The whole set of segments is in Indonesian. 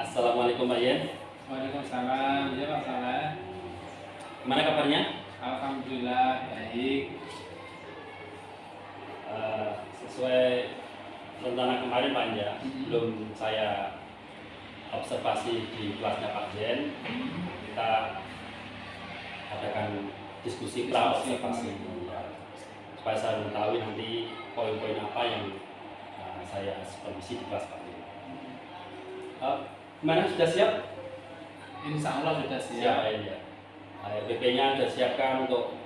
Assalamualaikum Pak Yen. Waalaikumsalam, ya Pak Saleh. Gimana kabarnya? Alhamdulillah baik. Sesuai rencana kemarin Pak ya, sebelum saya observasi di kelasnya Pak Jen, kita adakan diskusi pra observasi supaya saya mengetahui nanti poin-poin apa yang saya supervisi di kelas Pak Jen. Gimana, sudah siap? Insya Allah sudah siap. Siap ya. RPP-nya sudah siapkan untuk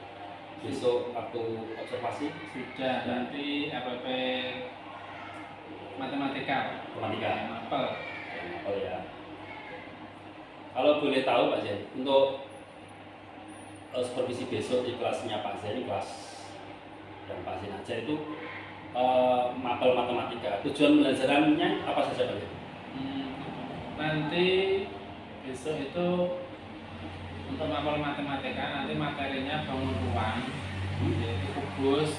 besok waktu observasi? Sudah, nanti RPP matematika. Mapel. Oh ya. Kalau boleh tahu Pak Zen, untuk supervisi besok di kelasnya Pak Zen, kelas yang Pak Zen aja itu mapel matematika. Tujuan pembelajarannya apa saja Pak Zen? Nanti besok itu untuk mapel matematika, nanti materinya bangun ruang, yaitu kubus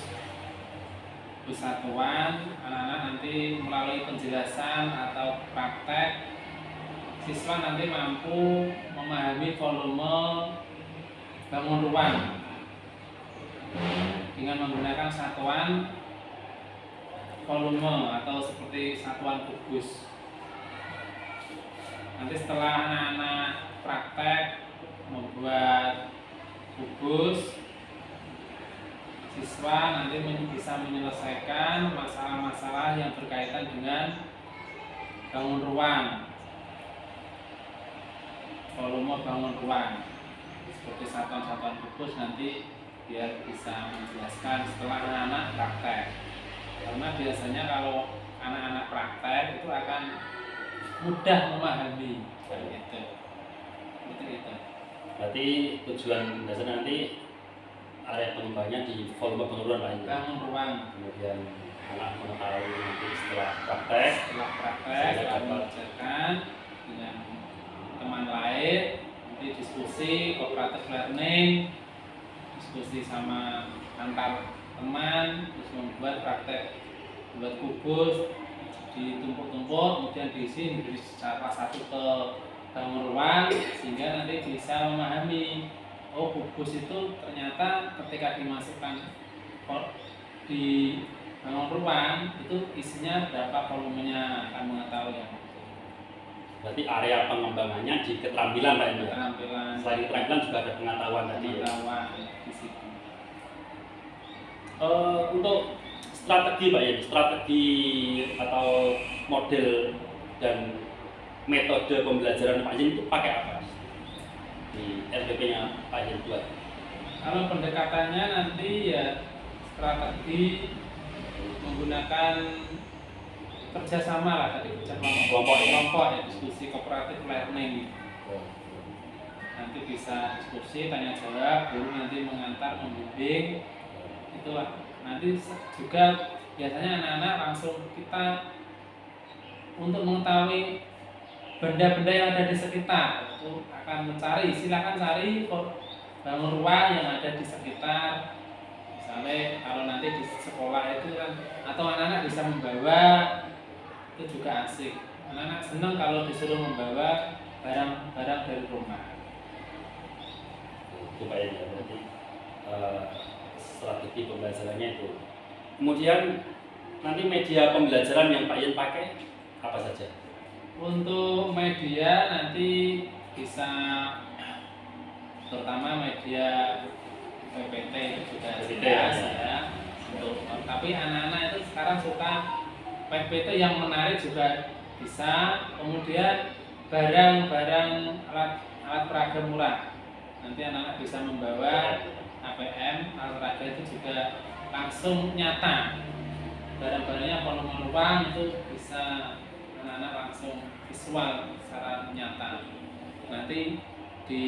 satuan. Anak-anak nanti melalui penjelasan atau praktek, siswa nanti mampu memahami volume bangun ruang dengan menggunakan satuan volume atau seperti satuan kubus. Nanti setelah anak-anak praktek membuat kubus, siswa nanti bisa menyelesaikan masalah-masalah yang berkaitan dengan bangun ruang, volume bangun ruang, seperti satuan-satuan kubus. Nanti biar bisa menjelaskan setelah anak-anak praktek, karena biasanya kalau anak-anak praktek itu akan mudah memahami gitu. Itu. Berarti tujuan dasar nanti area pengembangannya di volume penguruan lain. Bangun ruang. Kemudian anak mengetahui nanti setelah praktek Saya akan mengajarkan dengan teman lain, nanti diskusi, cooperative learning, diskusi sama antar teman, terus membuat praktek, buat kubus ditumpuk-tumpuk, kemudian diisi menjadi salah satu ke bangun ruang, sehingga nanti bisa memahami, oh kubus itu ternyata ketika dimasukkan di bangun ruang itu isinya berapa volumenya, akan mengetahui yang itu. Berarti area pengembangannya di keterampilan Pak. Keterampilan. Selain keterampilan juga ada pengetahuan tadi. Pengetahuan di situ. Untuk strategi Pak ya, strategi atau model dan metode pembelajaran Pak Yen itu pakai apa di RPP-nya Pak Yen buat? Kalau pendekatannya nanti ya strategi menggunakan kerjasama lah, tadi kelompok ya, diskusi cooperative learning. Nanti bisa diskusi, tanya jawab, guru nanti mengantar, membimbing, itulah. Nanti juga biasanya anak-anak langsung kita untuk mengetahui benda-benda yang ada di sekitar itu akan mencari, silakan cari bangun ruang yang ada di sekitar. Misalnya kalau nanti di sekolah itu kan, atau anak-anak bisa membawa, itu juga asik. Anak-anak senang kalau disuruh membawa barang-barang dari rumah. Itu Pak Yen ya, berarti strategi pembelajarannya itu. Kemudian nanti media pembelajaran yang Pak Yen pakai apa saja? Untuk media nanti bisa terutama media PPT itu juga jelas ya. Tapi anak-anak itu sekarang suka PPT yang menarik juga bisa. Kemudian barang-barang alat peraga murah. Nanti anak-anak bisa membawa APM, alat peraga itu juga langsung nyata. Barang-barangnya volume ruang itu bisa anak-anak langsung visual secara nyata. Nanti di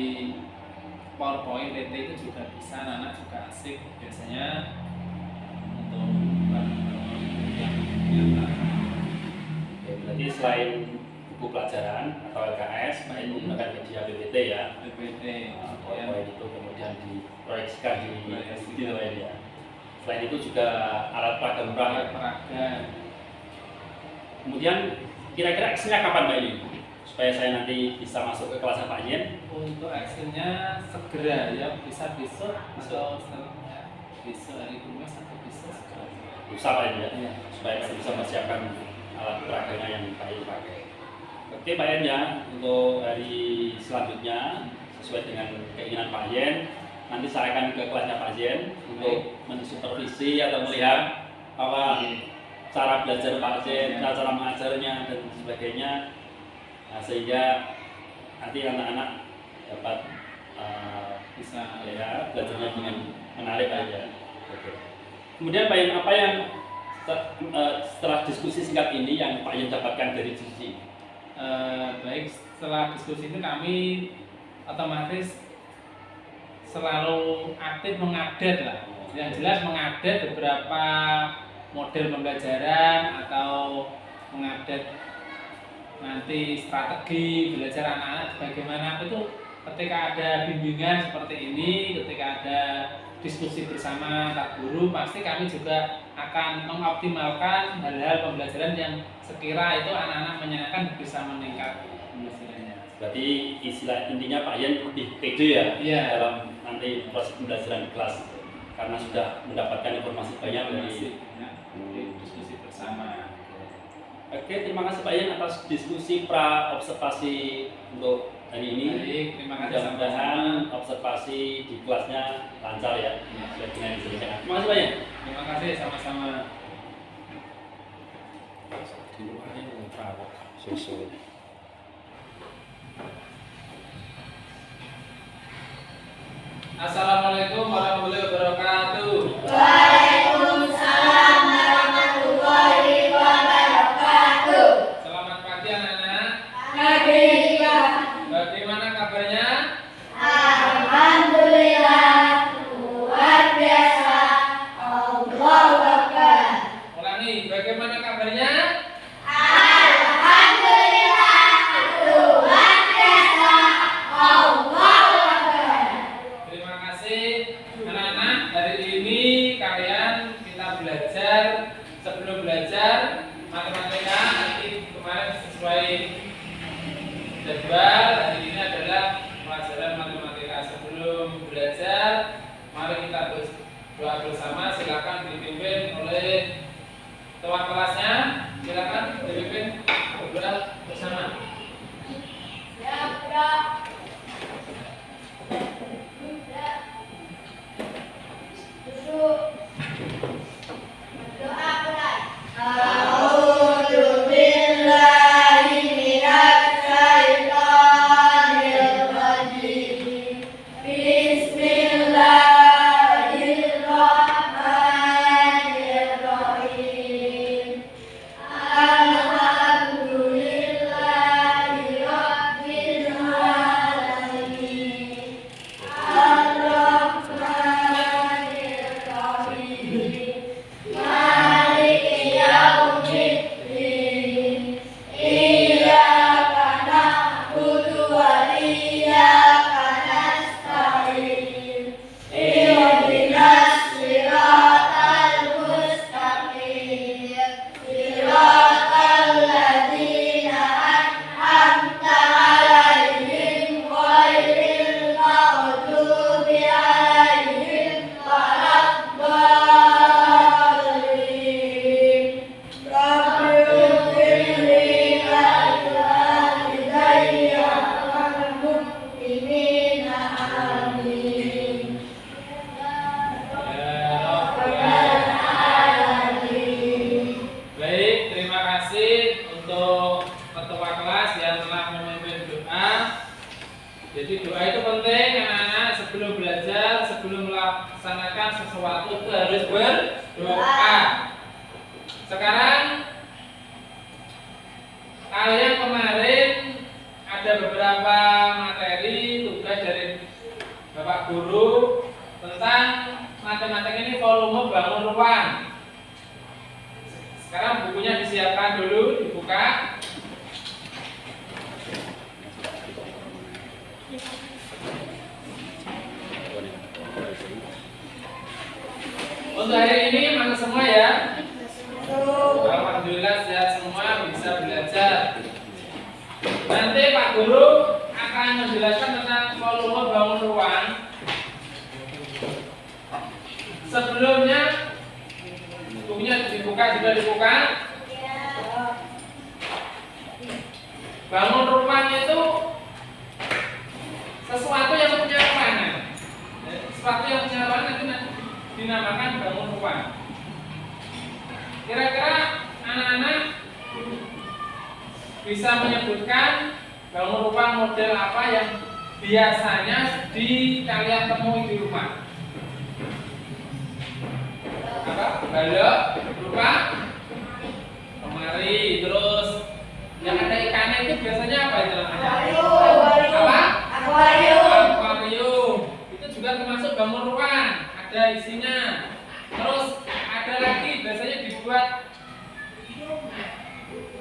PowerPoint PT itu juga bisa, anak-anak juga asik biasanya untuk yang nyata. Berarti selain buku pelajaran atau LKS, Pak Yen menggunakan media PPT ya. PPT. PowerPoint itu kemudian diproyeksikan di video ya. Selain itu juga alat peraga murah. Alat peraga. Kemudian kira-kira aksinya kapan Pak ini? supaya saya nanti bisa masuk ke kelasnya Pak Yen? Untuk actionnya segera ya, bisa besok atau setelahnya, besok hari Kamis atau besok segera. Lusa Pak Yen ya, Iya. supaya saya bisa mempersiapkan alat peraganya yang Pak Yen pakai. Oke Pak Yen ya, untuk hari selanjutnya sesuai dengan keinginan Pak Yen, nanti saya akan ke kelasnya Pak Yen untuk mensupervisi atau melihat apa cara belajar Pak Yen, cara mengajarnya dan sebagainya. Nah, sehingga nanti anak-anak dapat Bisa ya belajarnya dengan menarik aja. Oke. Kemudian Pak Yen, apa yang setelah diskusi singkat ini yang Pak Yen dapatkan dari diskusi? baik, setelah diskusi itu kami otomatis selalu aktif mengupdate lah. Yang jelas mengupdate beberapa model pembelajaran atau mengupdate nanti strategi belajar anak-anak bagaimana itu ketika ada bimbingan seperti ini, ketika ada diskusi bersama antar guru, pasti kami juga akan mengoptimalkan hal-hal pembelajaran yang sekira itu anak-anak menyenangkan bisa meningkat pembelajarannya. Berarti istilah intinya Pak Yen lebih pede ya Iya. dalam nanti proses pembelajaran di kelas karena sudah mendapatkan informasi banyak dari diskusi bersama. Oke, terima kasih Pak Yen atas diskusi pra observasi untuk hari ini. Baik, terima kasih. Mudah-mudahan observasi di kelasnya lancar ya, sesuai dengan yang disediakan. Terima kasih Pak Yen. Terima kasih sama-sama. Assalamualaikum warahmatullahi wabarakatuh. Waalaikumsalam warahmatullahi wabarakatuh. Selamat pagi anak-anak. Pagi. Bagaimana kabarnya? Alhamdulillah, luar biasa. Allahu Akbar. Ulangi, bagaimana kabarnya? Alhamdulillah, luar biasa. Allahu Akbar. Terima kasih anak-anak. Hari ini kalian kita belajar. Sebelum belajar matematika nanti kemarin sesuai jadwal, hari ini adalah pelajaran matematika. Sebelum belajar, mari kita doa bersama. Silakan dipimpin oleh ketua kelasnya. Silakan dipimpin berdoa bersama. A'udzu billahi minasy syaithanir rajim. Bismillahirrahmanirrahim. Alhamdulillahi rabbil alamin. Ar-Rahmanir Rahim. Maliki yaumiddin. Iyyaka na'budu wa iyyaka nasta'in. Ihdinas siratal mustaqim. Siratal ladzina an'amta 'alaihim ghairil maghdubi 'alaihim waladdallin. Rabbighfirli walidayya wal mu'minina amin. Ya Rabbal Alamin. Baik, terima kasih untuk ketua kelas yang telah memimpin doa. Jadi doa itu penting anak-anak, sebelum belajar, sebelum melaksanakan sesuatu itu harus berdoa. Sekarang kalian kemarin ada beberapa materi tugas dari Bapak Guru tentang matematika ini volume bangun ruang. Sekarang bukunya disiapkan dulu, dibuka. Untuk hari ini mana semua ya? Alhamdulillah sehat semua, bisa belajar. Nanti Pak Guru akan menjelaskan tentang volume bangun ruang. Sebelumnya bukunya dibuka, sudah dibuka. Bangun ruang itu sesuatu yang punya ruangan. Sesuatu yang punya ruangan itu dinamakan bangun ruang. Kira-kira anak-anak bisa menyebutkan bangun ruang model apa yang biasanya kalian temui di rumah? Apa? Balok, berupa lemari, terus yang ada ikannya itu biasanya apa itu namanya? Apa? Akuarium. Itu juga termasuk bangun ruang, ada isinya. Terus ada lagi biasanya dibuat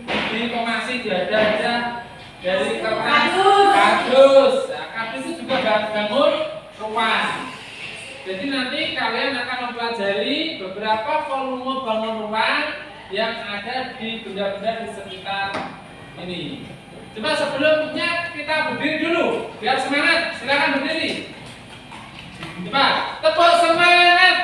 di komasi dada dari kertas kardus. Nah, kardus itu juga bangun ruang. Jadi nanti kalian akan mempelajari beberapa volume bangun ruang yang ada di benda-benda di sekitar ini. Cuma sebelumnya kita berdiri dulu, biar semangat. Silakan berdiri. Coba tepuk semangat.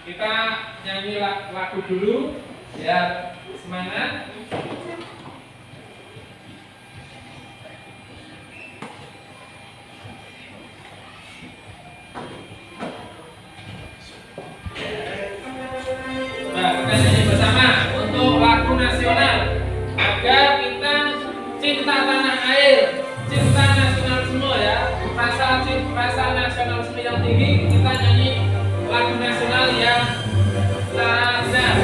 Kita nyanyi lagu dulu, biar semangat. Nah, kita nyanyi bersama untuk lagu nasional agar kita cinta tanah air, cinta nasionalisme ya, rasa nasionalisme yang tinggi. Kita nyanyi lagu nasional yang lazim.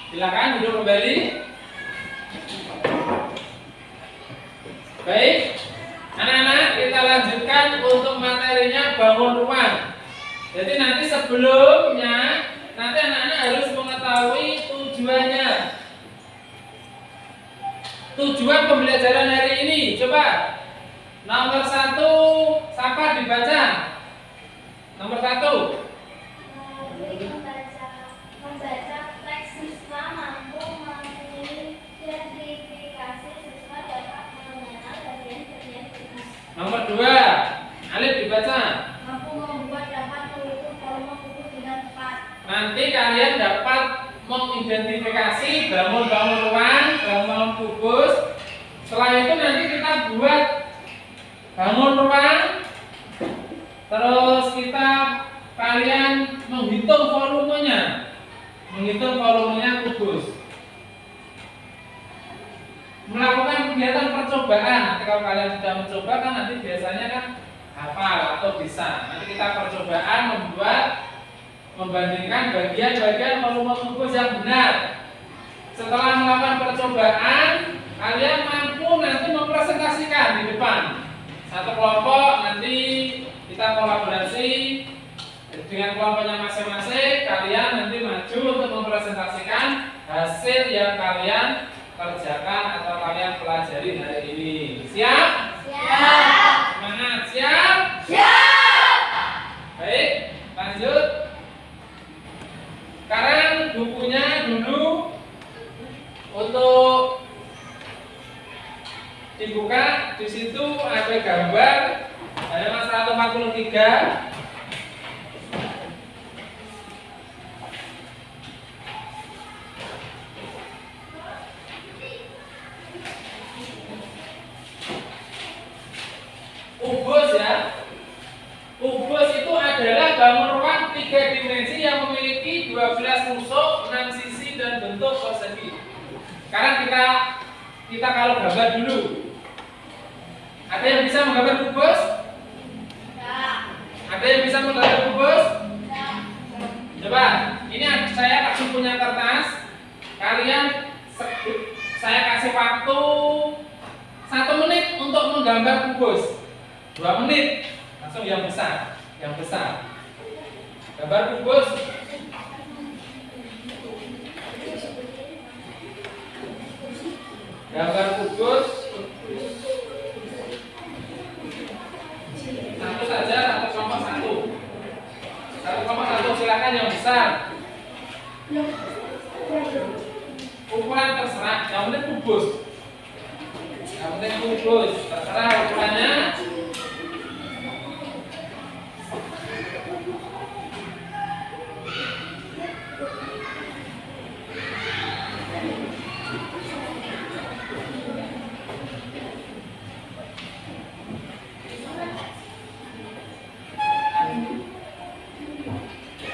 Silakan duduk kembali. Baik, anak-anak, kita lanjutkan untuk materinya bangun ruang. Jadi nanti sebelumnya, nanti anak-anak harus mengetahui tujuannya. Tujuan pembelajaran hari ini, coba nomor 1, siapa dibaca? Nomor 1. Membaca teks siswa mampu mengidentifikasi siswa dapat mengenal bagian-bagian tulis. Nomor 2, Alif dibaca. Mampu membuat dapat menghitung volume buku dengan tepat. Nanti kalian dapat mengidentifikasi bangun-bangun ruang, bangun kubus. Setelah itu nanti kita buat bangun ruang. Terus kalian menghitung volumenya. Menghitung volumenya kubus. Melakukan kegiatan percobaan. Nanti kalau kalian sudah mencoba kan nanti biasanya kan hafal atau bisa. Nanti kita percobaan membandingkan bagian-bagian volume kubus yang benar. Setelah melakukan percobaan, kalian mampu nanti mempresentasikan di depan satu kelompok. Nanti kita kolaborasi dengan kelompoknya masing-masing. Kalian nanti maju untuk mempresentasikan hasil yang kalian kerjakan atau kalian pelajari hari ini. Siap? Siap. Semangat, siap? Siap. Baik, lanjut. Sekarang bukunya dulu untuk dibuka. Di situ ada gambar halaman 143. Kubus ya. bangun ruang 3 dimensi yang memiliki 12 tusuk, 6 sisi dan bentuk persegi. Sekarang kita kalau gambar dulu. Ada yang bisa menggambar kubus? Ada yang bisa menggambar kubus? Coba, ini saya kasih punya kertas. Kalian saya kasih waktu 1 menit untuk menggambar kubus. 2 menit. Langsung yang besar. Gambar kubus. Gambar kubus. Satu saja, satu kelompok satu. Satu kelompok satu, silakan yang besar. Ukuran terserah, yang penting kubus. Terserah ukurannya.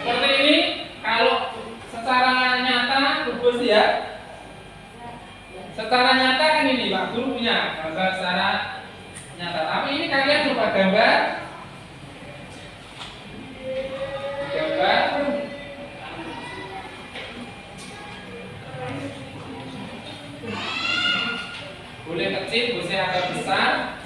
Seperti ini, kalau secara nyata kubus ya. Secara nyata kan ini Pak Guru punya gambar secara nyata. Tapi ini kalian coba gambar. Boleh kecil, boleh agak besar.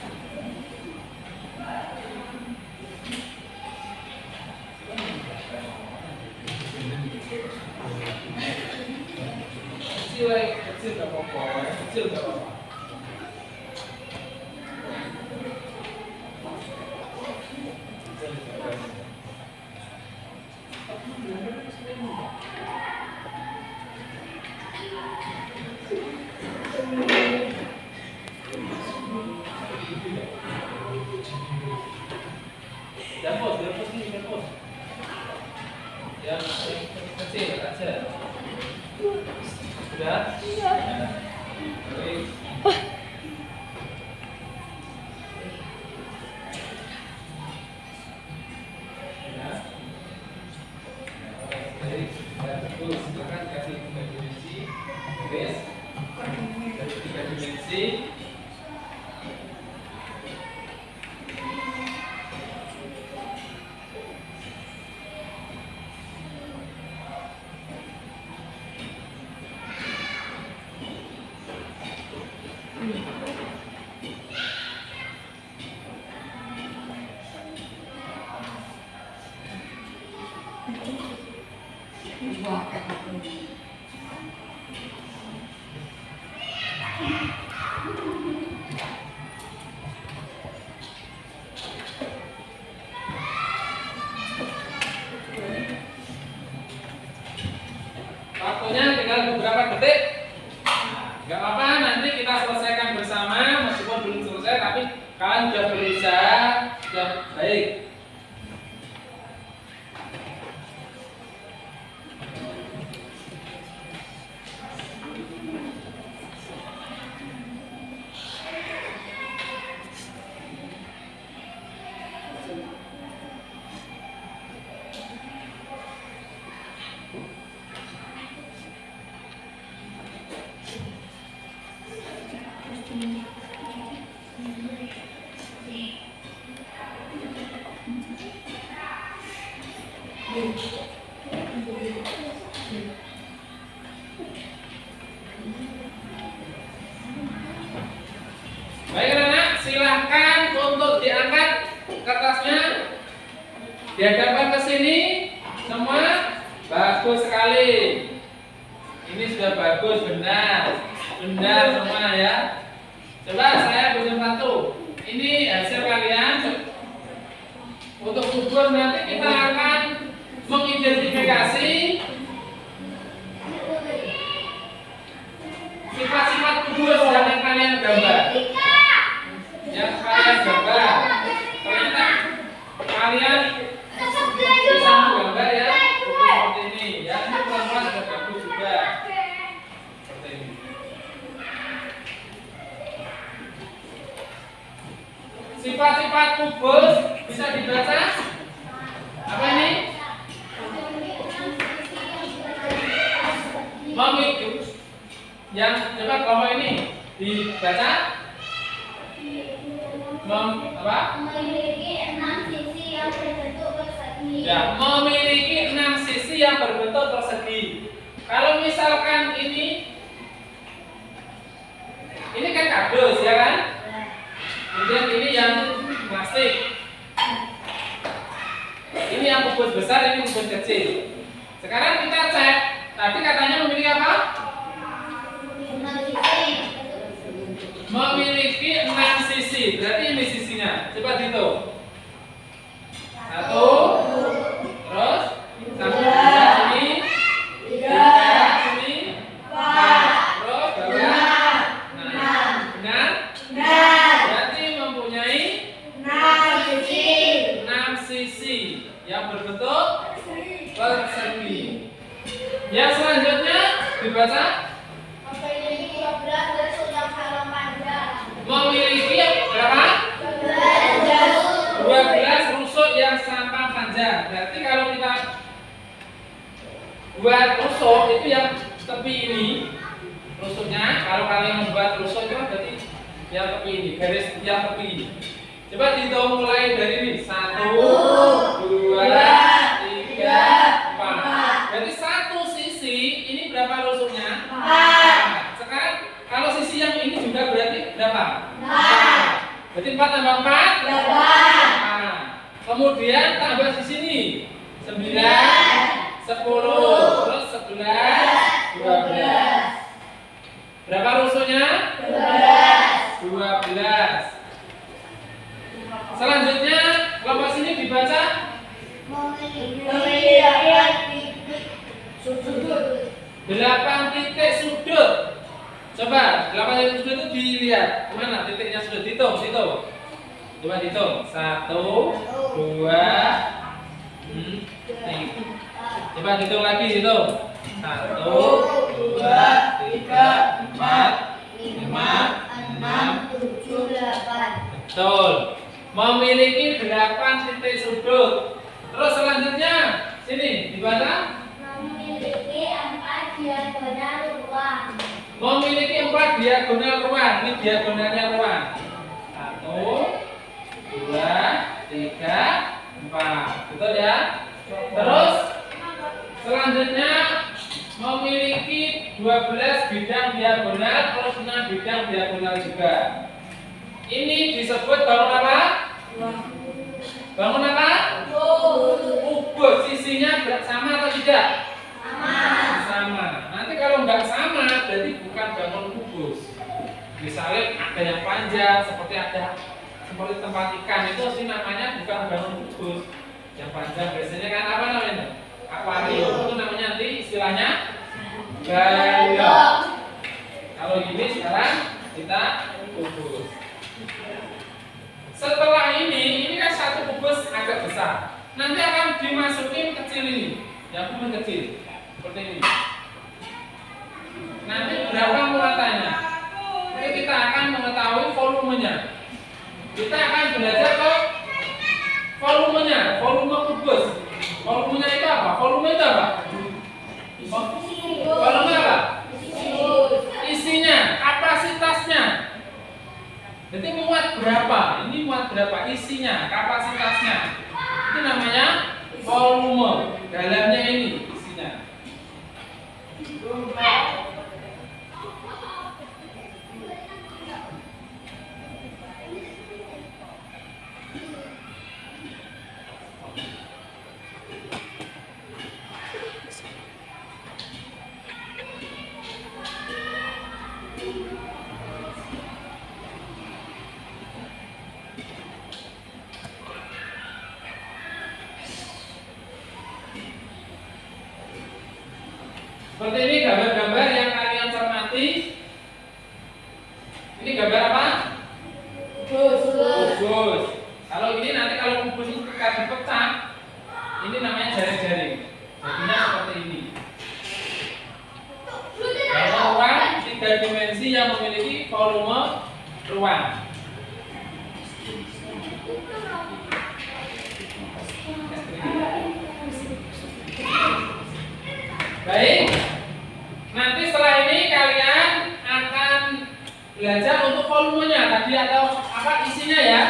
Kecil gak apa-apa, kecil gak apa-apa. Dapur. Yang kecil aja. Sudah? Baik. Silakan kasih 3 dimensi. Guys. 3 dimensi. Waktunya tinggal beberapa detik. Gak apa-apa, nanti kita selesaikan bersama. Meskipun belum selesai, tapi kalian sudah berusaha, sudah baik. Baik anak, silahkan untuk diangkat kertasnya, dihadapkan ke sini. Semua bagus sekali. Ini sudah bagus, benar semua ya. Coba saya beri satu. Ini hasil kalian. Untuk kubus nanti kita akan mengidentifikasi sifat-sifat kubus yang kalian gambar. Ternyata kalian bisa menggambar ya seperti ini. Ya, ini pelan-pelan sudah bagus juga. Seperti ini. Sifat-sifat kubus bisa dibaca. Apa ini? yang coba kelompok ini dibaca memiliki 6 sisi yang berbentuk persegi. Ya, memiliki 6 sisi yang berbentuk persegi. Kalau misalkan ini kan kardus ya kan? Kemudian ini yang plastik. Ini yang kubus besar, ini kubus kecil. Sekarang kita cek. Tadi katanya memiliki apa? 6 sisi. Memiliki 6 sisi. Berarti ini sisinya. Coba dihitung. 1, terus sambung sini, 3 sini, 4, terus bawah 6. Benar? Berarti mempunyai 6 sisi yang berbentuk persegi. Yang selanjutnya dibaca Memiliki 12 rusuk yang sangat panjang. memiliki berapa? 12 rusuk yang sama panjang. Berarti kalau kita buat rusuk itu yang tepi ini rusuknya. Kalau kalian membuat rusuk itu berarti yang tepi ini, garis yang tepi ini. Coba dihitung mulai dari ini. 1, 2, 3, 4. Berarti satu sisi ini berapa rusuknya? 4. Sekarang kalau sisi yang ini juga berarti berapa? 4. Berarti 4 tambah 4? 8. Kemudian tambah di sini 9, 10, terus 11, 12. Berapa rusuknya? 12. Selanjutnya kelompok sini dibaca Memiliki 8 titik sudut. Coba 8 titik sudut itu dilihat kemana titiknya sudut, dihitung situ. Coba dihitung 1, 2, 3. Coba dihitung lagi situ 1, 2, 3, 4, 5, 6, 7, 8. betul. Memiliki 8 titik sudut. Terus selanjutnya sini dibaca Memiliki 4 diagonal ruang. memiliki 4 diagonal ruang. Ini diagonalnya ruang. 1, 2, 3, 4. Betul ya? Terus selanjutnya memiliki 12 bidang diagonal terus 6 bidang diagonal juga. Ini disebut bangun apa? Bangun apa? Kubus. Sisinya sama atau tidak? Sama. Nanti kalau nggak sama berarti bukan bangun kubus. Misalnya ada yang panjang seperti tempat ikan itu sih namanya bukan bangun kubus. Yang panjang biasanya kan apa namanya? Akuarium. Itu namanya nanti istilahnya gayung. Kalau gini sekarang kita kubus. Setelah ini kan satu kubus agak besar. Nanti akan dimasukin kecil ini, yang kubus kecil, seperti ini. Nanti berapa muatannya? Nanti kita akan mengetahui volumenya. Kita akan belajar ke volumenya, volume kubus. Volumenya itu apa? Volume itu apa? Volume apa? Isinya, kapasitasnya. Jadi muat berapa? Ini muat berapa? Isinya, kapasitasnya. Itu namanya volume. Dalamnya ini isinya. Seperti ini gambar-gambar yang kalian cermati. Ini gambar apa? Kubus. Kalau ini nanti kalau kubus itu dipecah, ini namanya jaring-jaring. Jadinya seperti ini. Ruang 3 dimensi yang memiliki volume ruang. Baik. Nanti belajar untuk volumenya tadi atau apa isinya ya?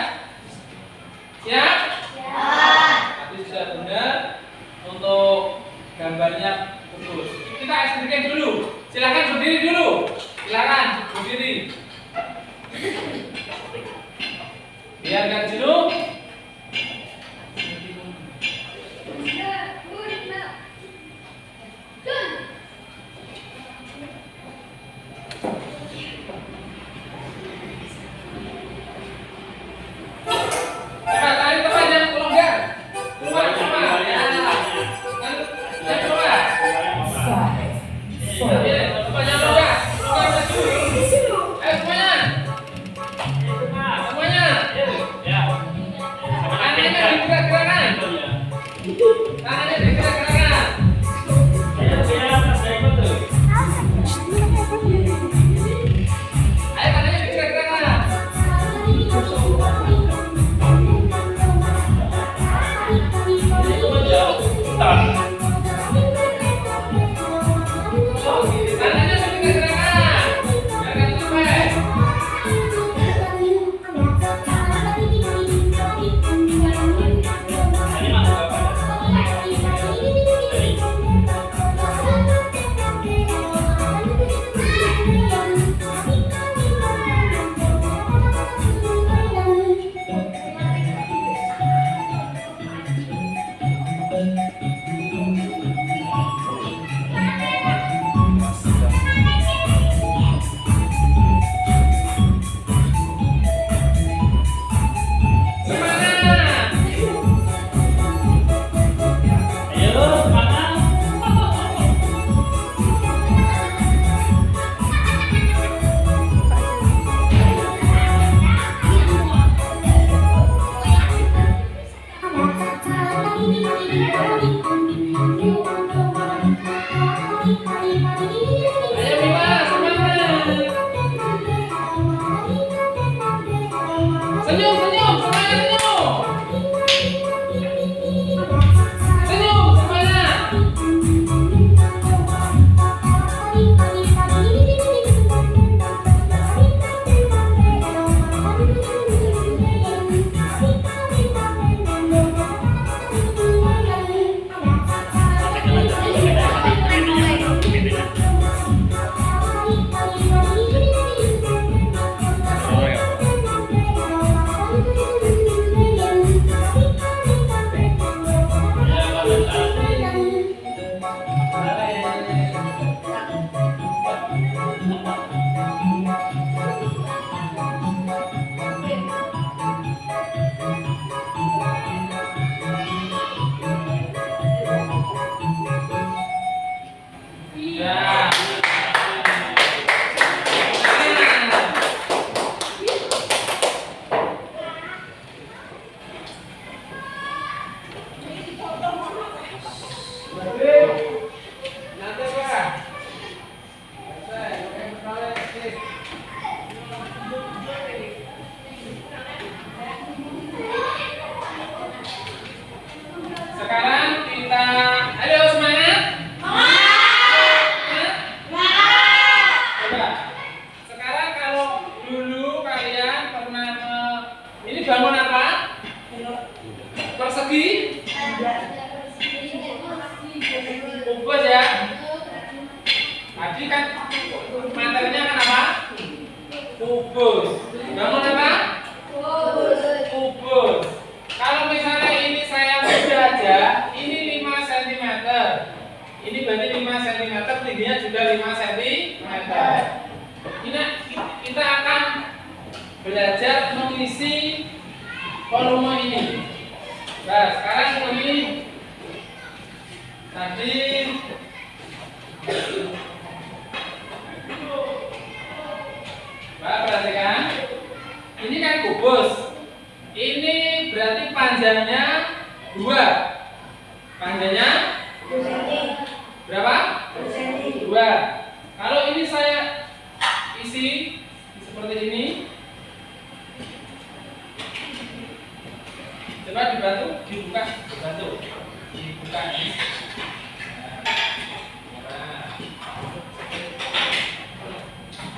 Siap? Tadi sudah benar untuk gambarnya kubus. Kita ekstrikan dulu. Silakan berdiri dulu. Silakan berdiri. Biar nggak jenuh.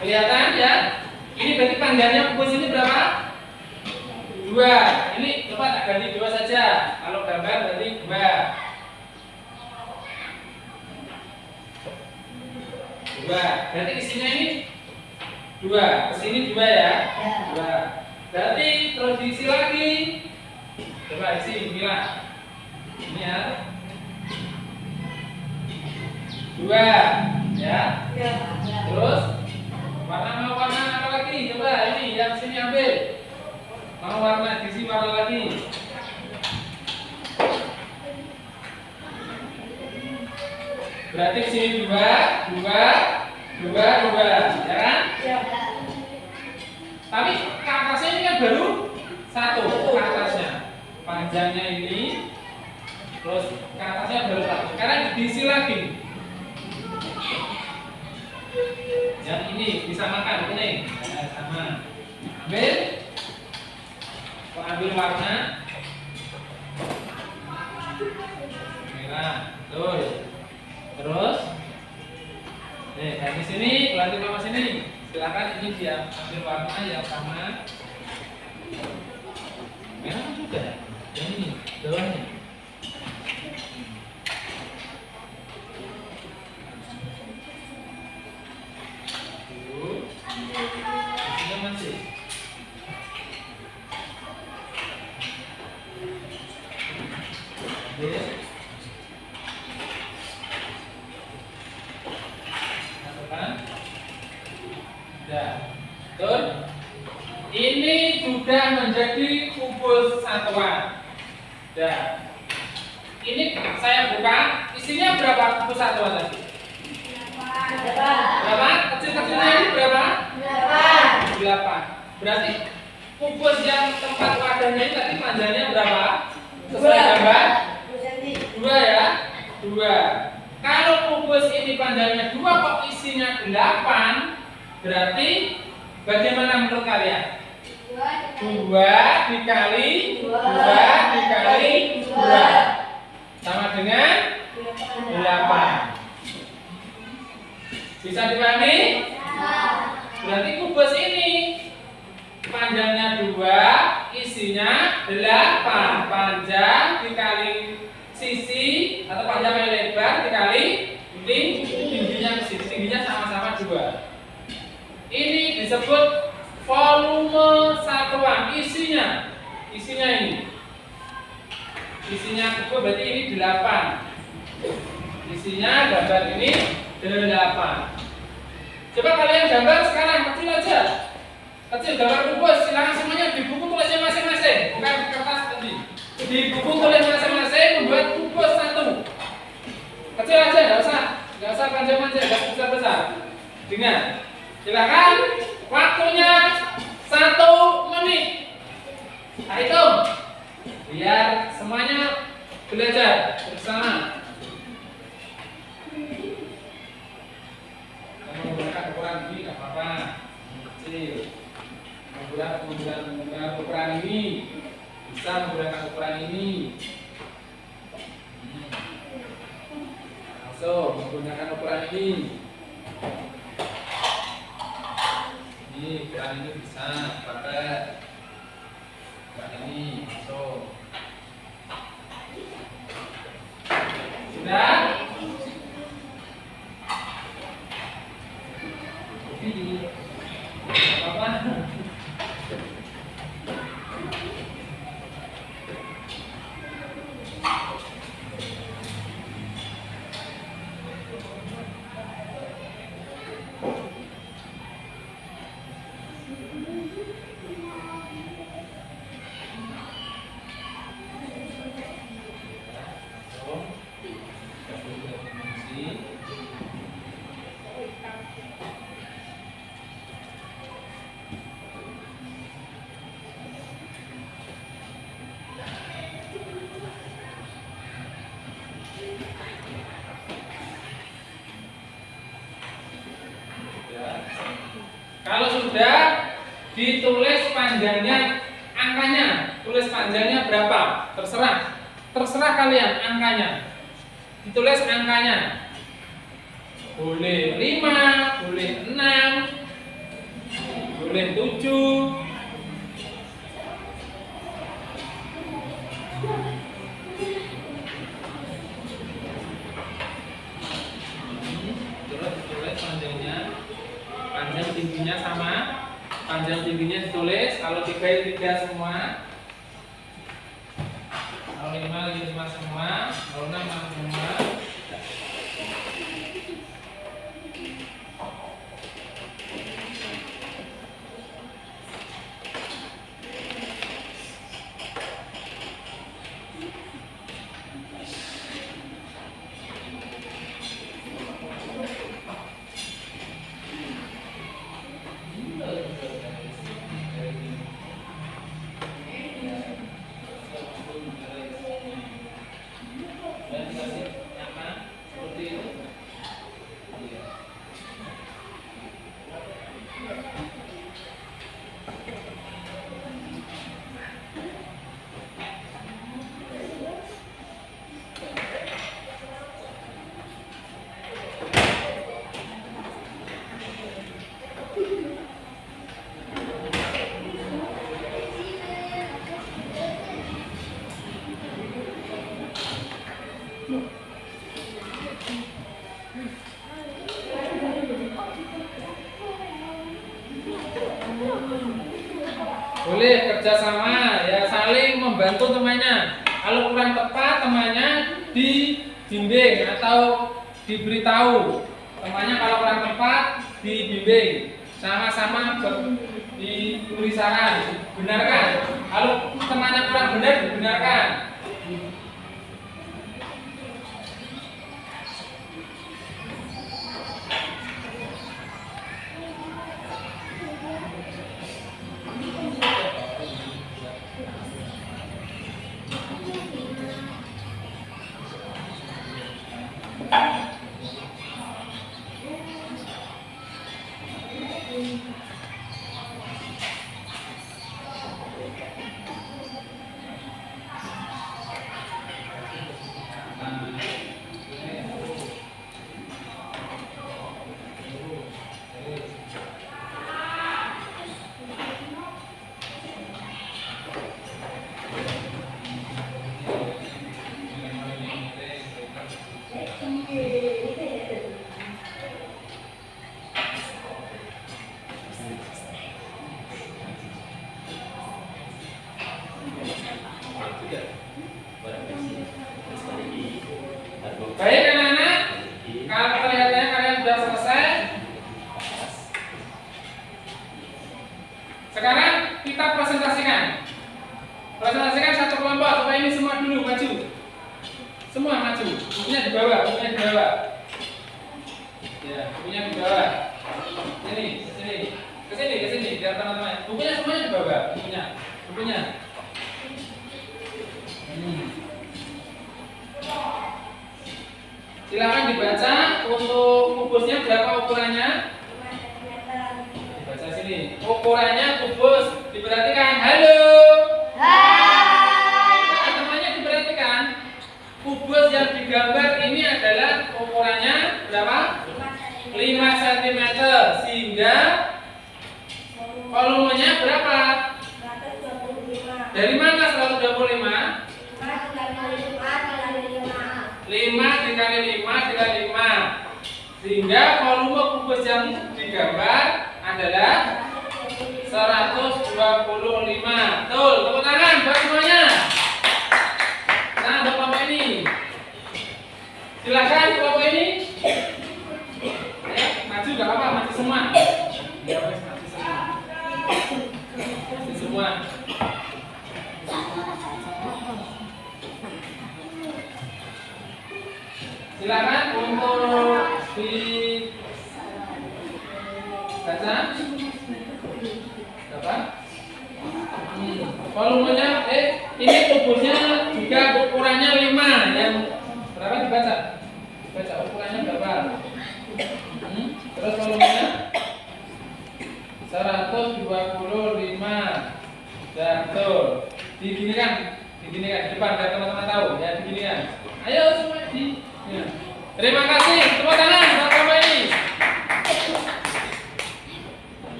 Kelihatan ya? Ini berarti panjangnya kubus ini berapa? 2. Ini coba tak ganti 2 saja. Kalau gambar berarti 2. 2. Berarti isinya ini 2. Kesini 2 ya? 2. Berarti terus diisi lagi. Coba isi Mila. Ini ya. 2 ya. Terus mau warna apa lagi? Coba ini yang sini ambil. Mau warna diisi warna lagi. Berarti sini 2, 2, 2, 2, ya kan? Tapi ke atasnya ini kan baru 1 ke atasnya. Panjangnya ini, terus ke atasnya baru 1. Sekarang diisi lagi. Yang ini disamakan kuning, sama. Ambil, ambil warna merah, betul. Terus, dari sini, pelantik sama sini. Silakan ini dia ambil warna yang sama. Merah juga, yang ini bawahnya. Masih. Betul. Ini sudah menjadi kubus satuan. Ini saya buka. Isinya berapa kubus satuan tadi? Berapa? Kecil-kecilnya ini berapa? 8. Berarti kubus yang tempat wadahnya ini tadi panjangnya berapa? Sesuai gambar? 2 ya? 2. Kalau kubus ini panjangnya 2 kok isinya 8, berarti bagaimana menurut kalian? 2 dikali 2 dikali 2 sama dengan 8. Bisa dipahami? Berarti kubus ini panjangnya 2, isinya 8. Panjang dikali sisi atau panjang kali lebar dikali tingginya ke sisi. Tingginya sama-sama 2. Ini disebut volume satuan. Isinya ini. Isinya kubus berarti ini 8. Isinya gambar ini 8. Coba kalian gambar sekarang kecil aja. Kecil gambar kubus, silakan semuanya di buku tulisnya masing-masing, bukan di kertas tadi. Di buku tulis masing-masing membuat kubus 1. Kecil aja, nggak usah panjang-panjang, nggak usah besar. Dengar. Silakan, waktunya 1 menit. Nah, hitung. Biar semuanya belajar bersama. Menggunakan ukuran ini nggak apa-apa, kecil. Menggunakan ukuran ini bisa menggunakan ukuran ini. Langsung menggunakan ukuran ini. Ini ukuran ini bisa pakai ukuran ini. Langsung. Sudah? Apa? Kalau sudah ditulis panjangnya, angkanya, tulis panjangnya berapa? Terserah kalian angkanya. Ditulis angkanya. Boleh 5, boleh 6, boleh 7. Terus ditulis panjangnya, panjang tingginya sama, panjang tingginya ditulis. Kalau 3 ya 3 semua, kalau 5 ya 5 semua, kalau 6 6 semua. Dan dikasih nyaman seperti itu. Iya. Boleh kerjasama, ya saling membantu temannya. Kalau kurang tepat temannya dibimbing atau diberitahu. Temannya kalau kurang tepat dibimbing, sama-sama diberi saran, benarkan. Kalau temannya kurang benar dibenarkan. Baik anak-anak, kalau kelihatannya kalian sudah selesai. Sekarang kita presentasikan. Presentasikan satu kelompok supaya ini semua dulu maju. Semua maju. Bukunya di bawah, bukunya di bawah. Ya, bukunya di bawah. Sini, sini, ke sini, ke sini, biar teman-teman. Bukunya semuanya di bawah, bukunya. Silakan dibaca untuk kubusnya berapa ukurannya? Dibaca sini. Ukurannya kubus diperhatikan. Halo. Hai. Temannya diperhatikan. Kubus yang digambar ini adalah ukurannya berapa? 5 cm sehingga volumenya berapa? 125. Dari mana 125? 5 dikali 5 dikali 5 sehingga volume kubus yang digambar adalah 125. Betul, tepuk tangan buat semuanya. Nah, buat kelompok ini. Silakan kelompok ini. Ayo, maju gak apa-apa, maju semua. Ya, maju semua. Maju semua. Silakan untuk dibaca. Berapa? Volumenya ini kubusnya juga ukurannya 5 yang berapa dibaca? Dibaca ukurannya berapa? Terus volumenya 125. Betul. Diginikan di depan biar teman-teman tahu ya, diginikan. Ayo semua di. Ya. Terima kasih. Tepuk tangan buat kamu ini.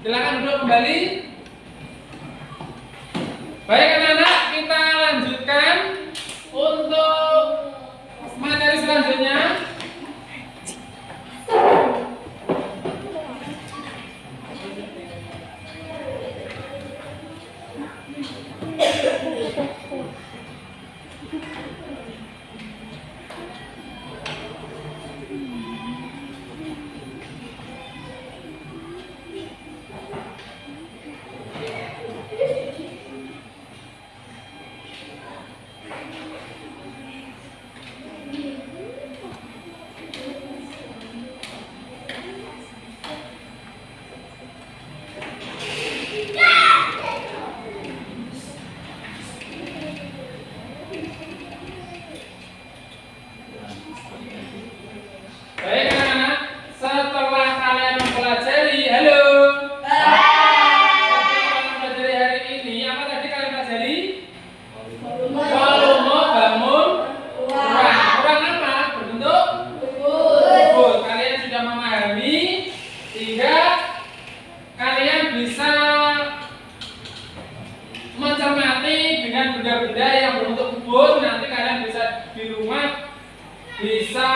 Silakan duduk kembali. Baik anak-anak, kita lanjutkan untuk materi selanjutnya. Baik anak-anak, setelah kalian mempelajari, halo. Setelah mempelajari hari ini, apa tadi kalian pelajari? Volume bangun ruang. Ruang apa? Berbentuk kubus. Kalian sudah memahami sehingga kalian bisa mencermati dengan benda-benda yang berbentuk kubus. Nanti kalian bisa di rumah bisa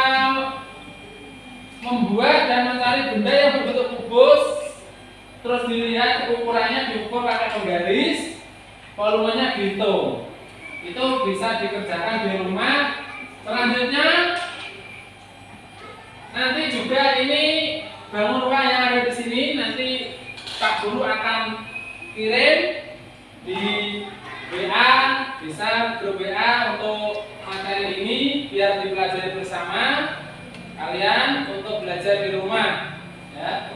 membuat dan mencari benda yang berbentuk kubus, terus dilihat ukurannya, diukur pakai penggaris, volumenya dihitung. Itu bisa dikerjakan di rumah. Selanjutnya nanti juga ini bangun ruang yang ada di sini, nanti Pak Guru akan kirim di WA, bisa grup WA untuk materi ini biar dipelajari bersama kalian untuk belajar di rumah ya.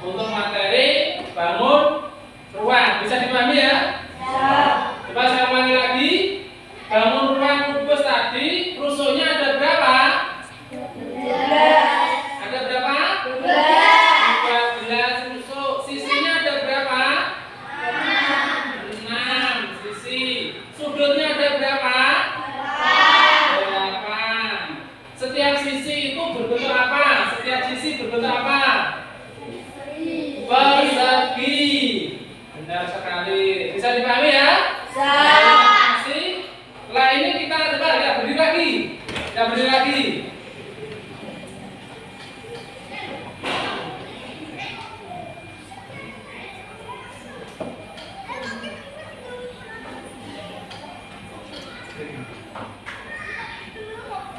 Untuk materi bangun ruang bisa dipahami ya? Coba saya ulangi lagi. Bangun ruang kubus tadi rusuknya ada berapa? 12. Ada berapa? 12 rusuk. Sisinya ada berapa? 6 sisi. Sudutnya ada berapa? 8. Setiap sisi itu berbentuk apa? Setiap sisi berbentuk apa? Persegi. Benar sekali. Bisa dipahami ya? Terima kasih. Setelah ini kita coba lihat berdiri lagi. Kita berdiri lagi.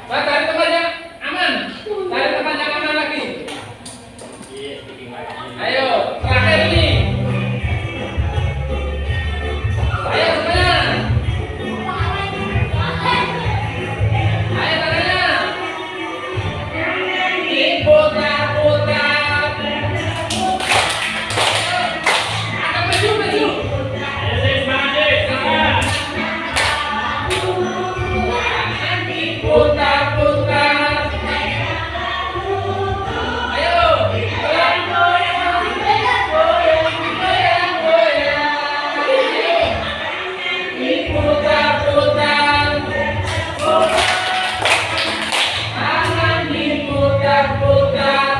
Pak, cari tempat yang aman. Cari tempat yang aman lagi. Ayo, terakhir ini. Ayo semuanya. Ayo tangannya. Diputar-putar. Akan maju. Putar-putar. Ayo. Goyang-goyang. Diputar-putar. Tangan diputar-putar.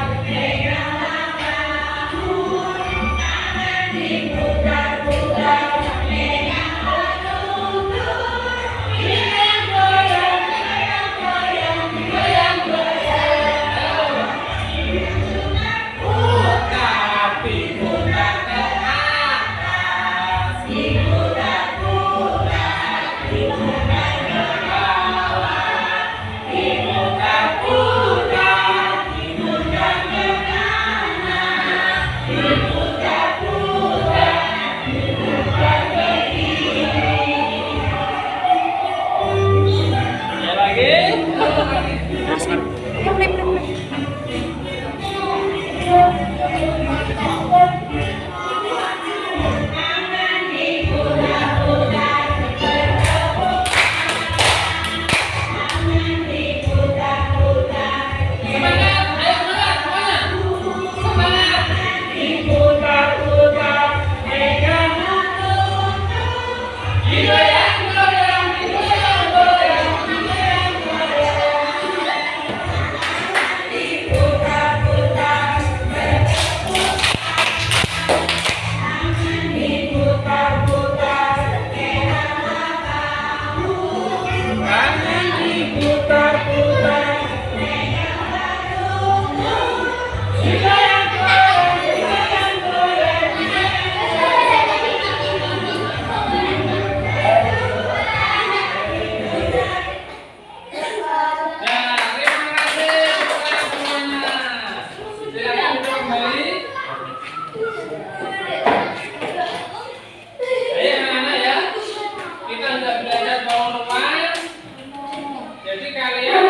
Jadi kalian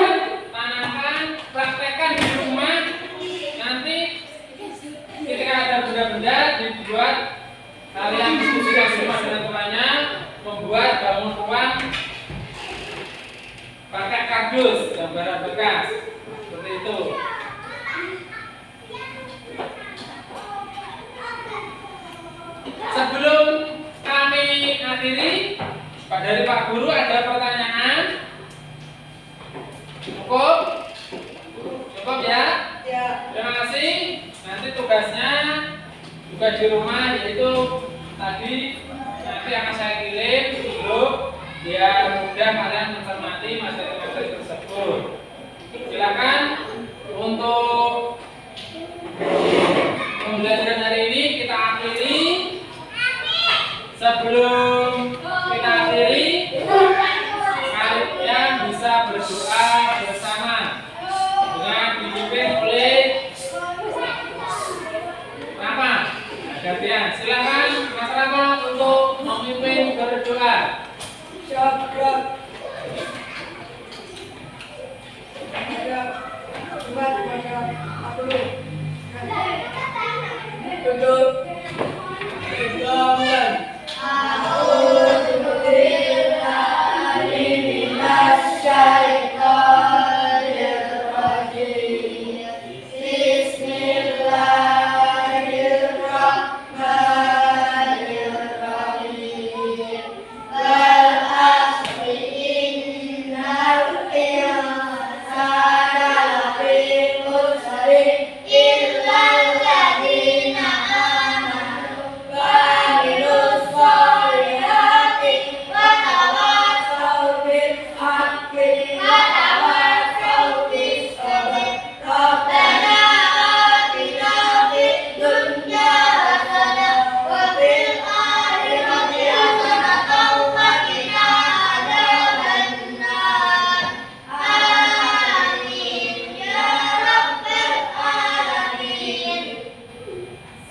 tanamkan, praktekkan di rumah. Nanti ketika ada benda-benda dibuat, kalian diskusikan di rumah dengan temannya, membuat bangun ruang pakai kardus, gambaran bekas, seperti itu. Sebelum kami akhiri, dari Pak Guru ada pertanyaan? Cukup? Cukup ya? Ya. Terima kasih. Nanti tugasnya juga di rumah, yaitu tadi nanti akan saya kirim di grup biar mudah kalian mencermati materi-materi tersebut. Silakan untuk pembelajaran hari ini kita akhiri. Sebelum kita akhiri, kalian bisa berdoa bersama dengan dipimpin oleh apa? Gantian. Silakan Mas Rama untuk memimpin berdoa.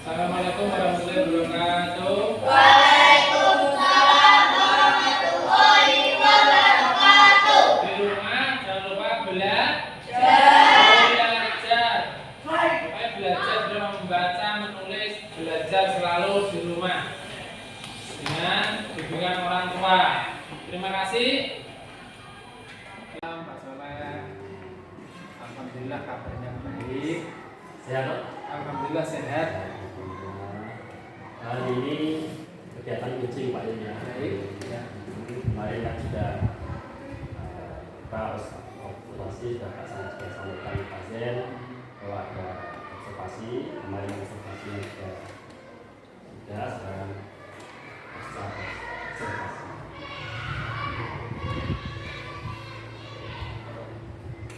Assalamualaikum warahmatullahi wabarakatuh. Waalaikumsalam warahmatullahi wabarakatuh. Di rumah jangan lupa belajar. Supaya belajar dalam membaca, menulis, belajar selalu di rumah dengan bimbingan orang tua. Terima kasih. Pak Soleh, alhamdulillah kabarnya baik. Sehat, Pak? Alhamdulillah sehat. Hari ini kegiatan kucing Pak ini ya. Baik. Ya. Kemarin kan sudah kita harus observasi, sudah Pak Sangat sudah sampaikan pasien bahwa ada observasi. Kemarin observasi sudah sekarang observasi.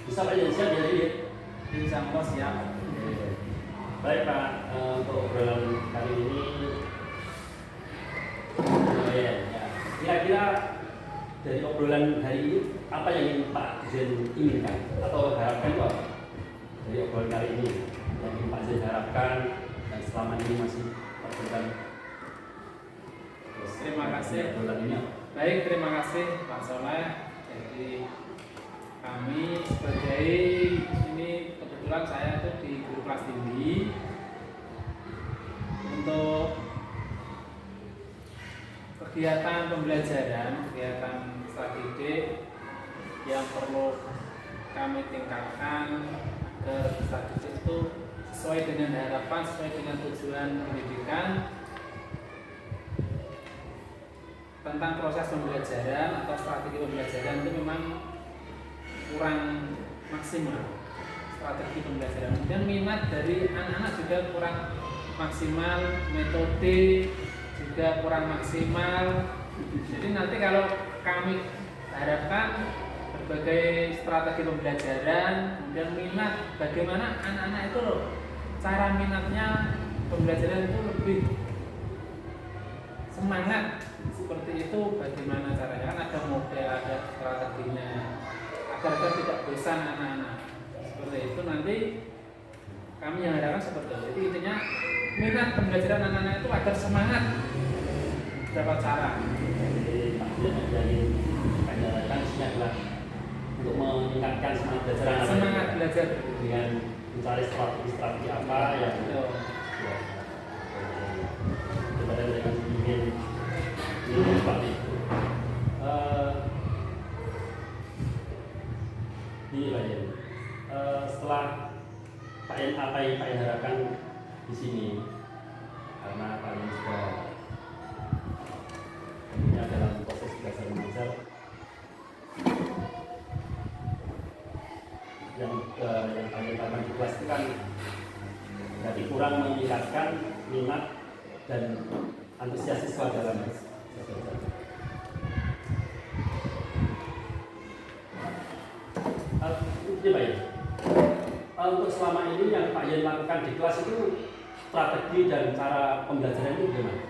Bisa Pak ya, siap ya ini. Insya Allah siap. Baik Pak, untuk obrolan kali ini ya, kira-kira dari obrolan hari ini apa yang ingin Pak Zen inginkan atau harapkan itu apa? Dari obrolan kali ini yang ingin Pak Zen harapkan dan selama ini masih Pak berikan. Terima kasih. Obrolan ini apa? Baik, terima kasih Pak Soleh. Jadi kami sebagai ini kebetulan saya itu di guru kelas tinggi untuk kegiatan pembelajaran, kegiatan strategik yang perlu kami tingkatkan agar strategik itu sesuai dengan harapan, sesuai dengan tujuan pendidikan. Tentang proses pembelajaran atau strategi pembelajaran itu memang kurang maksimal strategi pembelajaran, dan minat dari anak-anak juga kurang maksimal, metode juga kurang maksimal. Jadi nanti kalau kami harapkan berbagai strategi pembelajaran, kemudian minat, bagaimana anak-anak itu loh, cara minatnya pembelajaran itu lebih semangat seperti itu, bagaimana caranya, kan ada model, ada strateginya agar tidak bosan anak-anak. Seperti itu nanti kami yang harapkan seperti itu. Jadi intinya minat pembelajaran anak-anak itu agar semangat berapa cara. Jadi Pak Zen dari kami harapkan isinya adalah untuk pembelajaran apa semangat ini? belajar Dengan mencari strategi apa yang Betul. ya, daripada mereka ingin seperti itu. Ini Pak Yen, setelah Pak Yen, apa yang Pak Yen harapkan di sini, karena Pak Yen sudah tentunya dalam proses belajar mengajar yang Pak Yen harapkan di kelas itu kan jadi kurang meningkatkan minat dan antusias siswa dalam belajar. Ini Pak Yen, untuk selama ini yang Pak Yen lakukan di kelas itu strategi dan cara pembelajaran itu gimana?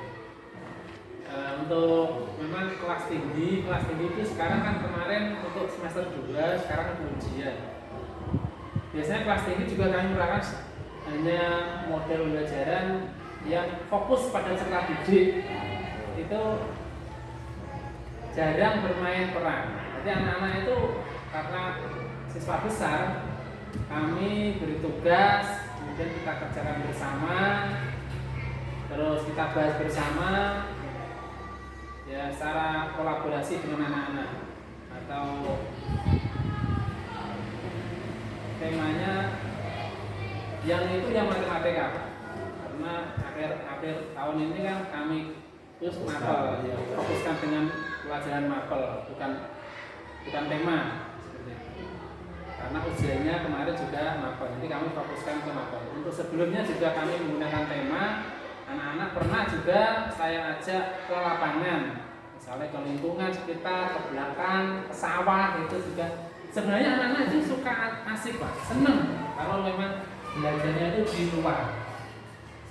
Untuk memang kelas tinggi itu sekarang kan kemarin untuk semester 2 sekarang kan ujian. Biasanya kelas tinggi juga kami melakukan hanya model pembelajaran yang fokus pada cerita didik, itu jarang bermain peran. Jadi anak-anak itu karena siswa besar, kami beri tugas, kemudian kita kerjakan bersama, terus kita bahas bersama, ya secara kolaborasi dengan anak-anak. Atau temanya yang itu yang matematika, karena akhir tahun ini kan kami terus mapel, ya, fokuskan dengan pelajaran mapel, bukan tema. Karena ujiannya kemarin juga mapel, jadi kami fokuskan ke mapel. Untuk sebelumnya juga kami menggunakan tema, anak-anak pernah juga saya ajak ke lapangan, misalnya ke lingkungan sekitar, ke belakang, ke sawah, itu juga. Sebenarnya anak-anak itu suka asik Pak, seneng kalau memang belajarnya itu di luar,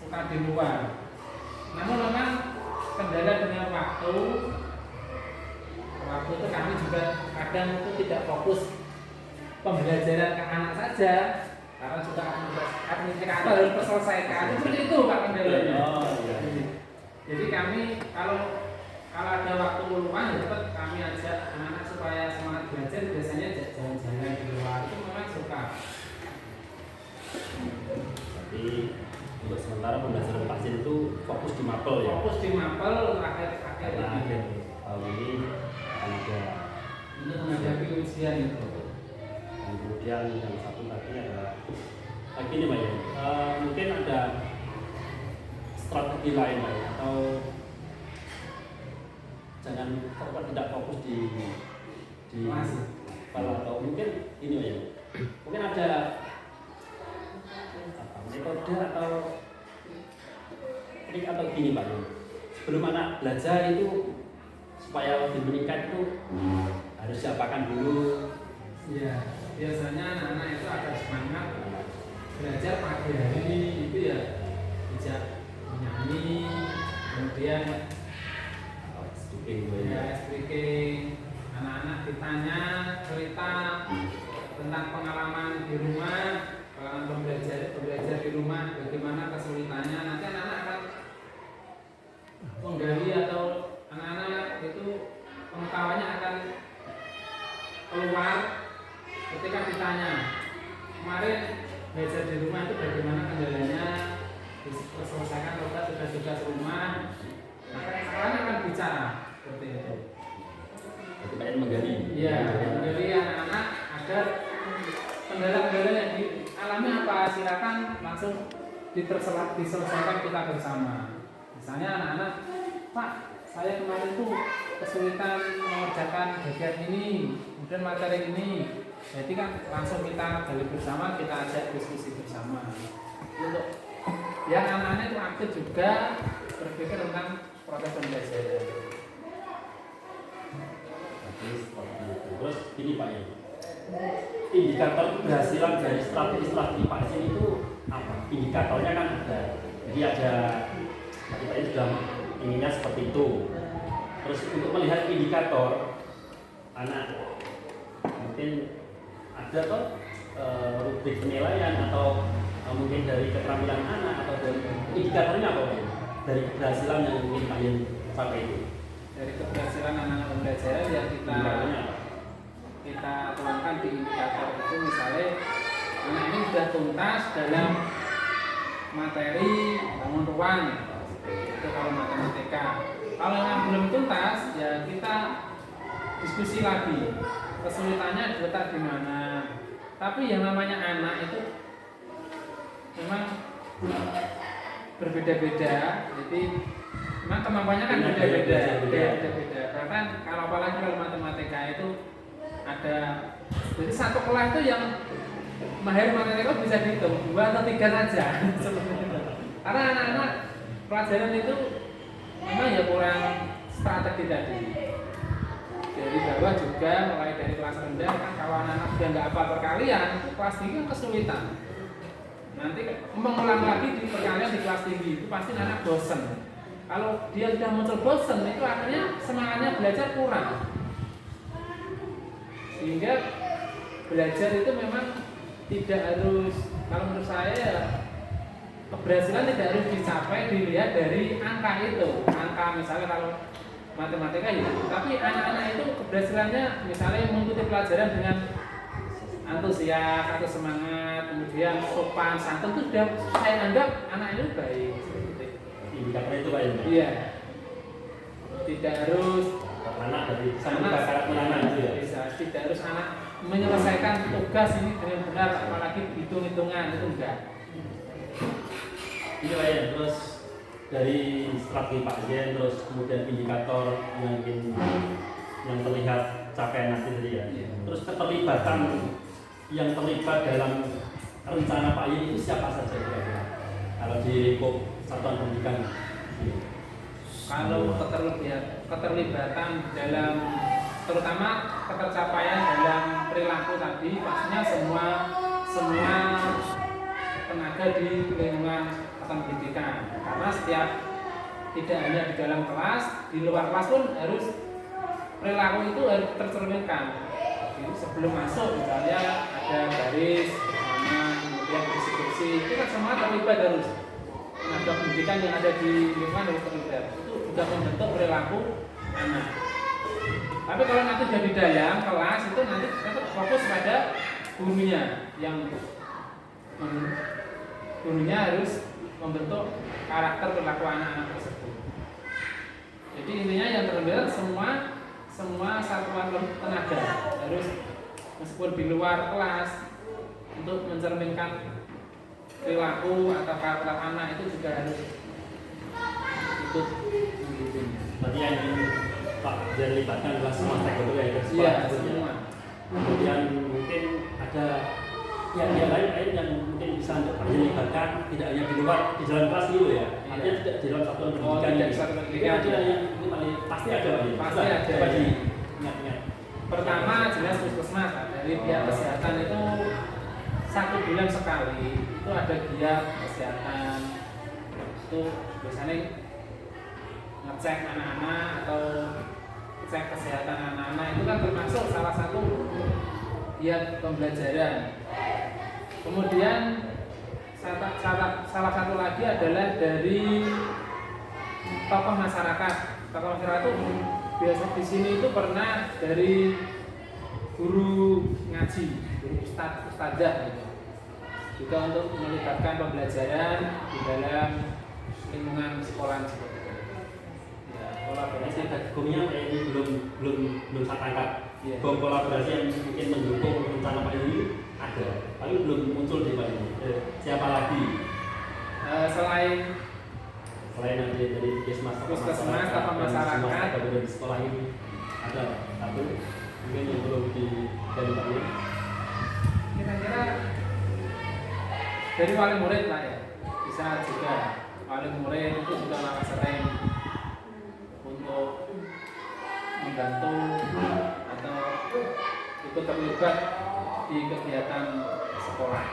suka di luar. Namun memang kendala dengan waktu itu kami juga kadang itu tidak fokus pembelajaran ke anak saja, karena juga administrator harus diselesaikan. Seperti itu Pak kendalanya. Jadi kami kalau ada waktu luang ya tetap kami ajak anak-anak supaya semangat belajar, biasanya jalan-jalan di luar, itu memang suka. Tapi untuk sementara pembelajaran pasien itu fokus di mapel ya? Fokus di mapel akhir tahun ini akan ada untuk menghadapi ujian itu. Dan kemudian yang satu tadi adalah lagi nih Pak ya, mungkin ada strategi lain Pak ya, atau jangan tidak fokus di atau mungkin ini Pak ya, mungkin ada metode atau trik atau gini Pak ya, sebelum anak belajar itu supaya lebih meningkat itu harus siapakan dulu. Ya, biasanya anak-anak itu akan semangat belajar pagi hari itu ya bisa menyanyi, kemudian speaking, anak-anak ditanya cerita tentang pengalaman di rumah, pengalaman belajar di rumah, bagaimana kesulitannya. Nanti anak-anak akan menggali atau anak-anak itu pengetahuannya akan keluar ketika ditanya kemarin belajar di rumah itu bagaimana kendalanya, diselesaikan tugas-tugas rumah, maka sekarang akan bicara seperti itu. Jadi menggali. Iya, menggali anak-anak agar kendala-kendala yang dialami apa, silakan langsung diselesaikan kita bersama. Misalnya anak-anak, Pak, saya kemarin tuh kesulitan mengerjakan bagian ini, kemudian materi ini. Jadi kan langsung kita gali bersama, kita ajak diskusi bersama. Untuk yang anak-anak itu aktif juga berpikir tentang proses pembelajaran. Terus ini Pak ya, indikator keberhasilan dari strategi Pak Jen itu apa? Indikatornya kan ada. Jadi ada kita ini sudah inginnya seperti itu. Terus untuk melihat indikator anak mungkin ada toh rubrik penilaian atau mungkin dari keterampilan anak atau dari indikatornya apa Pak? Dari keberhasilan yang mungkin Pak Yen sampai itu. Dari keberhasilan anak-anak pembelajaran yang kita tuangkan di indikator itu yaitu misalnya anak ini sudah tuntas dalam materi bangun ruang, itu kalau matematika. Kalau yang belum tuntas ya kita diskusi lagi kesulitannya diletak di mana. Tapi yang namanya anak itu memang berbeda-beda, jadi memang kemampuannya kan beda-beda. Bahkan kalau apalagi kalau matematika itu ada, jadi satu kelas itu yang mahir matematika bisa dihitung 2 atau 3 saja. Karena anak-anak pelajaran itu memang ya kurang strategi tadi. Dari bawah juga mulai dari kelas rendah kan kalau anak-anak sudah nggak hafal perkalian, kelas tinggi kan kesulitan. Nanti mengulang lagi di perkalian di kelas tinggi itu pasti anak bosen. Kalau dia sudah muncul bosen itu akhirnya semangatnya belajar kurang. Sehingga belajar itu memang tidak harus, kalau menurut saya keberhasilan tidak harus dicapai dilihat dari angka itu. Angka misalnya kalau matematika ya, tapi anak-anak itu keberhasilannya misalnya mengikuti pelajaran dengan antusias atau semangat, kemudian sopan santun, itu sudah saya anggap anak itu baik. Indikator itu Pak ya? Iya. Tidak harus anak dari karakter anak itu ya? Bisa, tidak harus anak menyelesaikan tugas ini dengan benar, apalagi hitung-hitungan, itu enggak. Ini Pak ya, terus dari strategi Pak Zen, terus kemudian indikator yang terlihat capaian nanti tadi ya. Terus keterlibatan yang terlibat dalam rencana Pak Yen itu siapa saja kira-kira? Kalau di lingkup satuan pendidikan. Kalau keterlibatan dalam, terutama ketercapaian dalam perilaku tadi, pastinya semua tenaga di lingkungan satuan pendidikan. Karena setiap, tidak hanya di dalam kelas, di luar kelas pun harus perilaku itu harus tercerminkan. Jadi sebelum masuk misalnya ada baris bersama, kemudian bersih-bersih, itu kan semua terlibat harus. Tenaga pendidikan yang ada di lingkungan harus terlibat. Itu juga membentuk perilaku anak. Tapi kalau nanti sudah di dalam kelas itu nanti tetap fokus pada gurunya, yang gurunya harus membentuk karakter perilaku anak-anak tersebut. Jadi intinya yang terlibat semua satuan tenaga harus, meskipun di luar kelas, untuk mencerminkan perilaku atau karakter anak itu juga harus ikut mengikuti. Berarti yang Pak Zen libatkan adalah semua stakeholder ya? Iya, semua. Kemudian mungkin ada yang lain yang mungkin bisa Pak Zen libatkan, tidak hanya di luar, di dalam kelas gitu ya? Artinya tidak di dalam satuan pendidikan. Tidak di satuan pendidikan. Ada yang pasti ada Pak Yen? Pasti ada. Coba diingat-ingat. Pertama jelas puskesmas, dari pihak kesehatan itu 1 bulan sekali itu ada giat kesehatan. Itu biasanya ngecek anak-anak atau cek kesehatan anak-anak, itu kan termasuk salah satu giat pembelajaran. Kemudian salah satu lagi adalah dari tokoh masyarakat. Tokoh masyarakat itu biasa di sini itu pernah dari guru ngaji, guru ustadzah gitu. Juga untuk melibatkan pembelajaran di dalam lingkungan sekolah seperti itu. Ya, kolaborasi Gongnya ini belum saya tangkap. Iya. Gong kolaborasi yang mungkin mendukung rencana Pak ini ada, tapi belum muncul di Pak ini. Siapa lagi? Selain Selain dari puskesmas, tokoh masyarakat, di sekolah ini ada satu mungkin yang belum dari Pak ini. kira-kira dari wali murid lah ya, bisa juga wali murid itu juga malah sering untuk membantu atau ikut terlibat di kegiatan sekolah.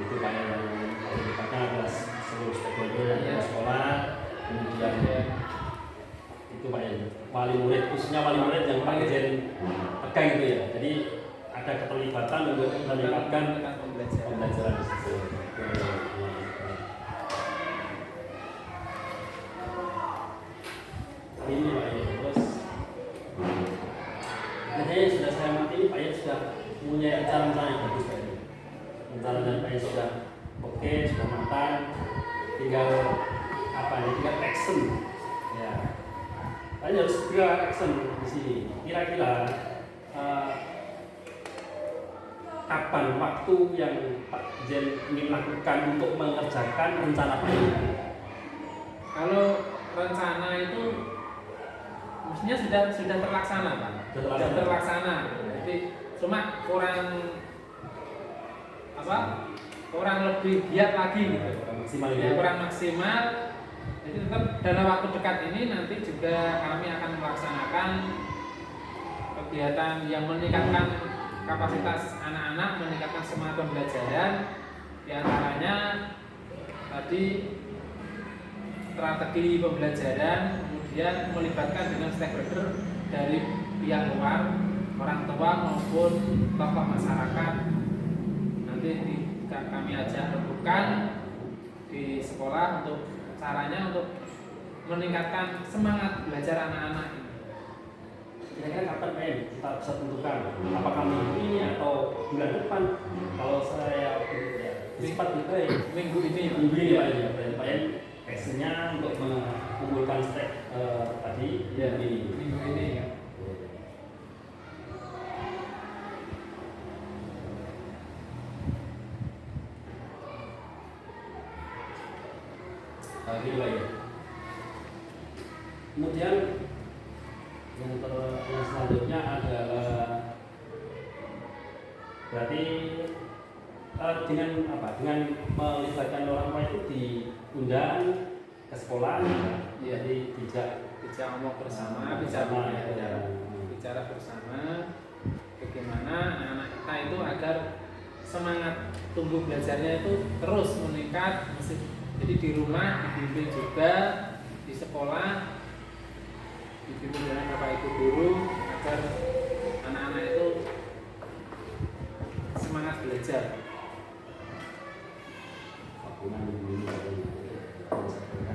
Itu Pak yang dilibatkan adalah seluruh stakeholder dari sekolah, kemudian itu Pak ya, wali murid, khususnya wali murid yang Pak Jen pegang itu ya. Jadi ada keterlibatan untuk melibatkan pembelajaran di situ. Ini Pak ya, terus jadi sudah saya amati Pak ya sudah punya rencana yang bagus Pak ini. Rencana yang sudah oke, sudah matang, tinggal tinggal action. Ya. Tadi harus segera action di sini. Kira-kira kapan waktu yang Pak Jen ingin lakukan untuk mengerjakan rencana Pak ini? Kalau rencana itu mestinya sudah terlaksana Pak. Sudah terlaksana. Jadi cuma kurang lebih giat lagi gitu. Kurang maksimal. Jadi tetap dalam waktu dekat ini nanti juga kami akan melaksanakan kegiatan yang meningkatkan kapasitas anak-anak, meningkatkan semangat pembelajaran. Di antaranya tadi strategi pembelajaran, kemudian melibatkan dengan stakeholder dari pihak luar, orang tua maupun tokoh masyarakat. Nanti kami ajak rebukan di sekolah untuk caranya untuk meningkatkan semangat belajar anak-anak ini. Kira-kira kapan kita bisa tentukan? Apakah minggu ini atau bulan depan? Kalau saya cepat gitu ya. Minggu ini Pak ya. Berarti Pak actionnya untuk mengumpulkan stek tadi ya, di minggu ini ya. Gitu Pak ya. Kemudian yang selanjutnya adalah berarti dengan melibatkan orang tua itu diundang ke sekolah, jadi bisa ngomong bersama, bicara bersama bagaimana anak-anak kita itu agar semangat tumbuh belajarnya itu terus meningkat. Jadi di rumah dibimbing juga, di sekolah dibimbing dengan Bapak Ibu guru agar anak-anak itu semangat belajar.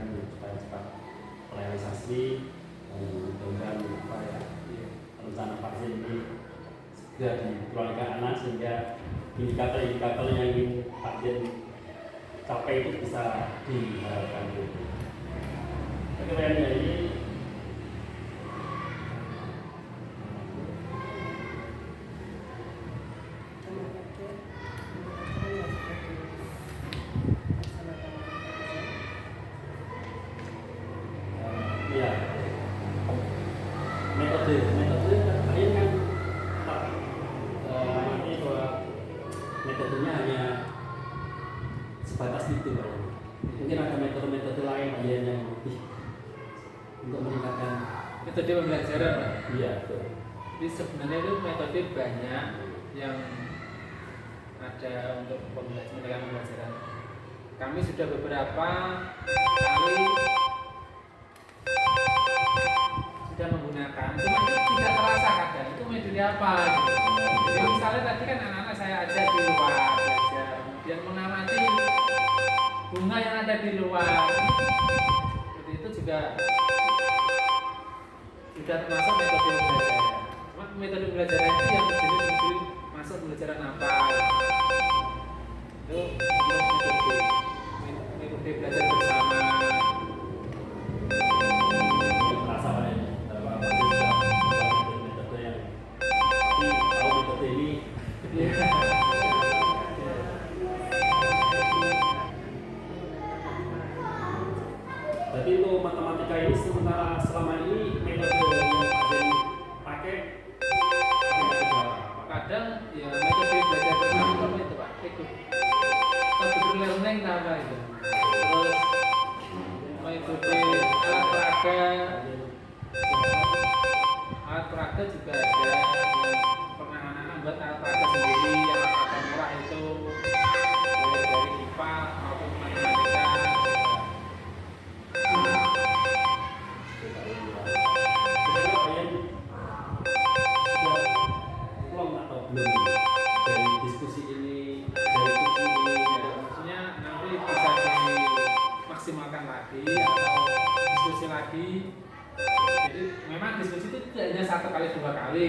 Supaya cepat realisasi, mudah-mudahan rencana vaksin ini segera dikeluarkan anak sehingga indikator-indikator yang ingin vaksin capai itu bisa diharapkan. Bagaimana ini? Metodenya hanya sebatas itu Pak. Mungkin ada metode-metode lain Pak yang lebih untuk meningkatkan metode pembelajaran Pak. Iya betul. Jadi sebenarnya itu metode banyak yang ada untuk pembelajaran. Kami sudah beberapa kali sudah menggunakan, cuma itu tidak terasa kadang itu metode apa gitu. Jadi misalnya tadi kan anak-anak saya ajak di luar belajar, kemudian mengamati bunga yang ada di luar. Seperti itu juga sudah termasuk metode pembelajaran. Cuma metode pembelajaran itu yang sendiri masuk pembelajaran apa? Itu metode belajar bersama. Terasa Pak ya, bahwa Pak sudah menggunakan metode yang tapi tahu metode ini. Berarti untuk matematika ini sementara selama ini metode yang Pak pakai Kadang ya metode belajar bersama itu Pak, computer learning apa itu. Terus metode alat peraga juga ada yang pernah anak-anak buat alat peraga sendiri yang alat murah itu dari IPA maupun matematika. Dari diskusi ini, dari kucing ini, Maksudnya nanti bisa dimaksimalkan lagi atau diskusi lagi. Jadi memang diskusi itu tidak hanya 1 kali 2 kali,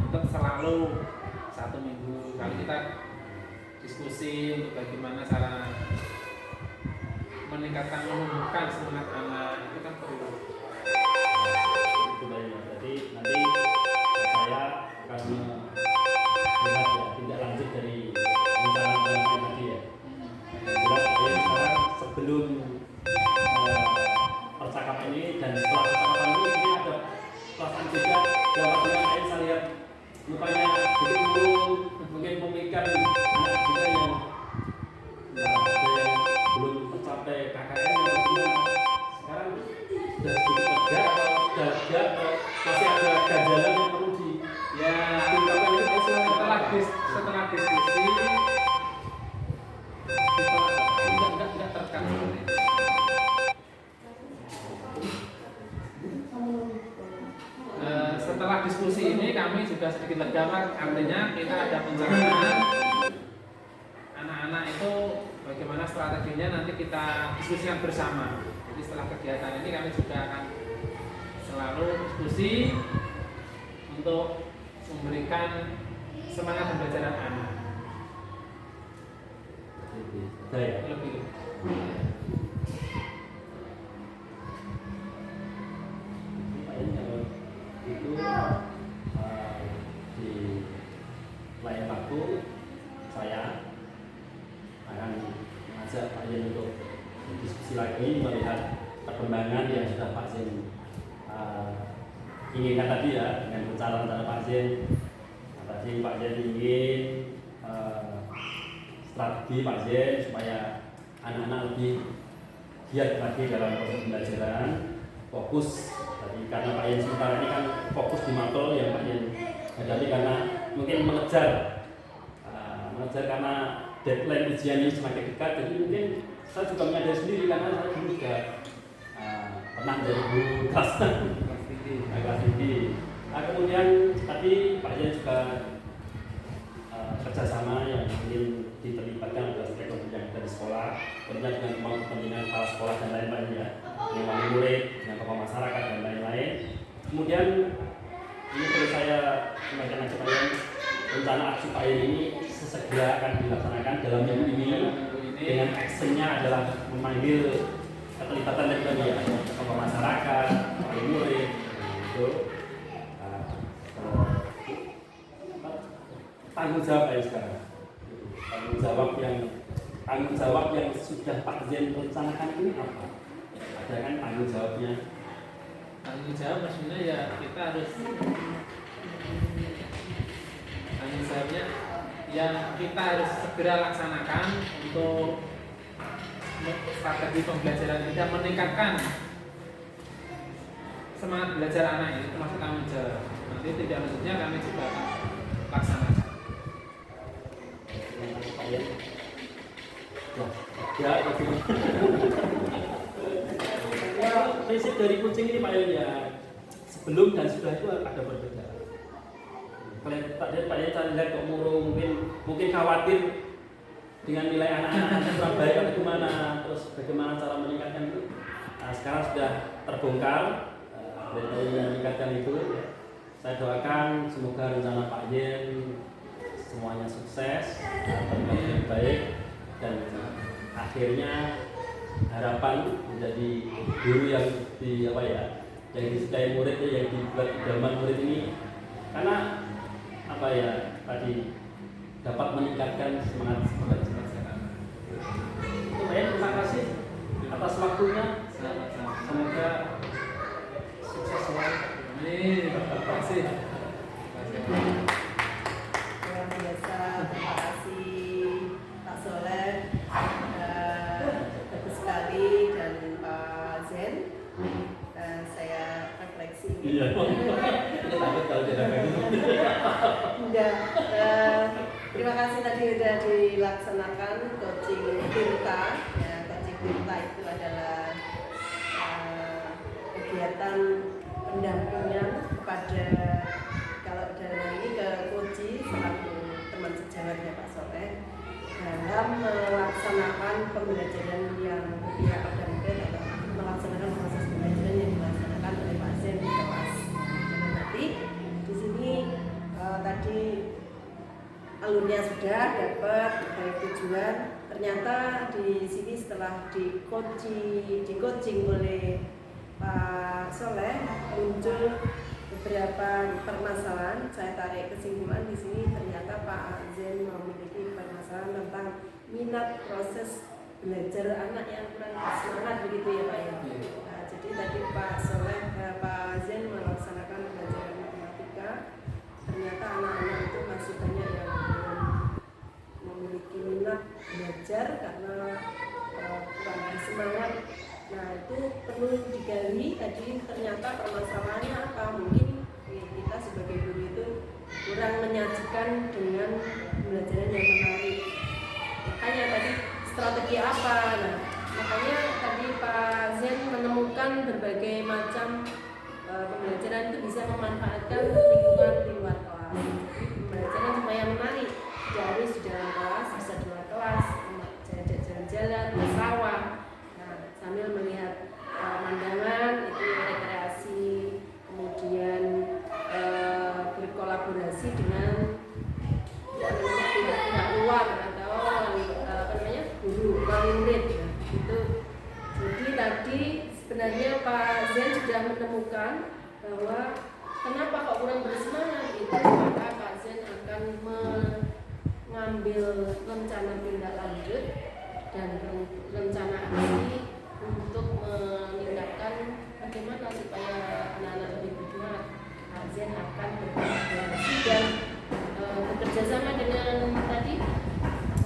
tetap selalu 1 minggu kali kita diskusi untuk bagaimana cara menumbuhkan semangat anak itu kan perlu. Itu baik. Jadi nanti saya akan melihat ya tindak lanjut dari rencana yang tadi ya. Jelas saya sekarang sebelum percakapan ini dan setelah percakapan ini ada pelaksanaan juga yang saya lihat mukanya jadi murung, mungkin memikirkan anak juga yang ada yang belum tercapai KKN yang gimana. Sekarang sudah sedikit lega atau sudah lega atau masih ada ganjalan yang perlu di Ya, tingkatkan itu setelah diskusi tidak terkan seperti itu. Setelah diskusi ini kami juga sedikit lega, artinya kita ada pencerahan anak-anak itu bagaimana strateginya nanti kita diskusikan bersama. Jadi setelah kegiatan ini kami juga akan selalu diskusi untuk memberikan semangat pembelajaran anak lebih. Itu di lain waktu saya akan mengajak Pak Yen untuk diskusi lagi melihat perkembangan yang sudah Pak Yen inginkan tadi ya, dengan rencana Pak Yen. Tadi Pak Yen ingin strategi Pak Yen supaya anak-anak lebih giat lagi dalam proses pembelajaran, fokus. Tadi karena Pak Yen sementara ini kan fokus di mapel yang Pak Yen hadapi karena mungkin mengejar karena deadline ujian ini semakin dekat. Jadi mungkin saya juga menyadari sendiri karena saya dulu juga pernah menjadi guru kelas tinggi. Kemudian tadi Pak Yen juga kerjasama yang ingin diterlibatkan adalah stakeholder yang dari sekolah, tentunya dengan kepentingan kepala sekolah dan lain-lain ya, dengan wali murid, dengan tokoh masyarakat dan lain-lain. Kemudian ini perlu saya sampaikan aja Pak Yen, rencana aksi Pak Yen ini sesegera akan dilaksanakan dalam minggu ini dengan actionnya adalah memanggil keterlibatan dari ya, tokoh masyarakat, wali murid, itu tanggung jawab ya sekarang. Tanggung jawab yang sudah Pak Yen rencanakan ini apa? Ada kan tanggung jawabnya? Tanggung jawab maksudnya ya kita harus tanggung jawabnya yang kita harus segera laksanakan untuk strategi pembelajaran kita meningkatkan semangat belajar anak ini termasuk tanggung jawab. Nanti tidak lanjutnya kami juga akan laksanakan. Ya, prinsip dari kucing ini Pak Yen ya, sebelum dan sudah itu ada perbedaan. Kalian Pak Yen lihat kok murung, mungkin khawatir dengan nilai anak-anak kurang baik atau gimana, terus bagaimana cara meningkatkan itu. Nah, sekarang sudah terbongkar dari meningkatkan itu. Saya doakan semoga rencana Pak Yen semuanya sukses, terbaik yang baik, dan akhirnya harapan menjadi guru yang yang disukai murid, yang dibuat idaman murid ini, karena tadi dapat meningkatkan semangat belajar. Itu Pak Yen, terima kasih atas waktunya. Semoga sukses selalu. Amin. Terima kasih. Luar biasa, terima kasih Pak Soleh, bagus sekali, dan Pak Zen. Saya refleksi. Iya, takut kalau tidak begitu. Enggak. Terima kasih tadi sudah dilaksanakan coaching Tirta. Ya, coaching Tirta itu adalah kegiatan pendampingan kepada, kalau dalam ini ke Koji selaku teman sejawatnya Pak Soleh dalam melaksanakan pembelajaran yang berpihak pada murid atau melaksanakan proses pembelajaran yang dilaksanakan oleh Pak Zen di kelas. Jadi nanti di sini tadi alurnya sudah dapat baik tujuan. Ternyata di sini setelah di coaching oleh Pak Soleh muncul beberapa permasalahan. Saya tarik kesimpulan di sini ternyata Pak Zen memiliki permasalahan tentang minat proses belajar anak yang kurang semangat begitu ya Pak ya. Nah, jadi tadi Pak Zen melaksanakan pelajaran matematika, ternyata anak-anak itu masih banyak yang belum memiliki minat belajar karena kurang semangat. Nah itu perlu digali. Tadi ternyata permasalahannya apa? Mungkin kita sebagai guru itu kurang menyajikan dengan pembelajaran yang menarik. Makanya tadi strategi apa? Nah, makanya tadi Pak Zen menemukan berbagai macam pembelajaran itu bisa memanfaatkan lingkungan di luar kelas. Pembelajaran supaya menarik, tidak harus di dalam kelas, bisa di luar kelas, jalan-jalan, di sawah. Nah, sambil melihat pemandangan itu rekreasi, kemudian berkolaborasi dengan pihak luar atau guru, wali murid ya. Itu. Jadi tadi sebenarnya Pak Zen sudah menemukan bahwa kenapa kok kurang bersemangat itu, maka Pak Zen akan mengambil rencana tindak lanjut dan rencana aksi untuk meningkatkan bagaimana supaya anak-anak lebih bersemangat. Pak Zen akan berkolaborasi dan bekerja sama dengan tadi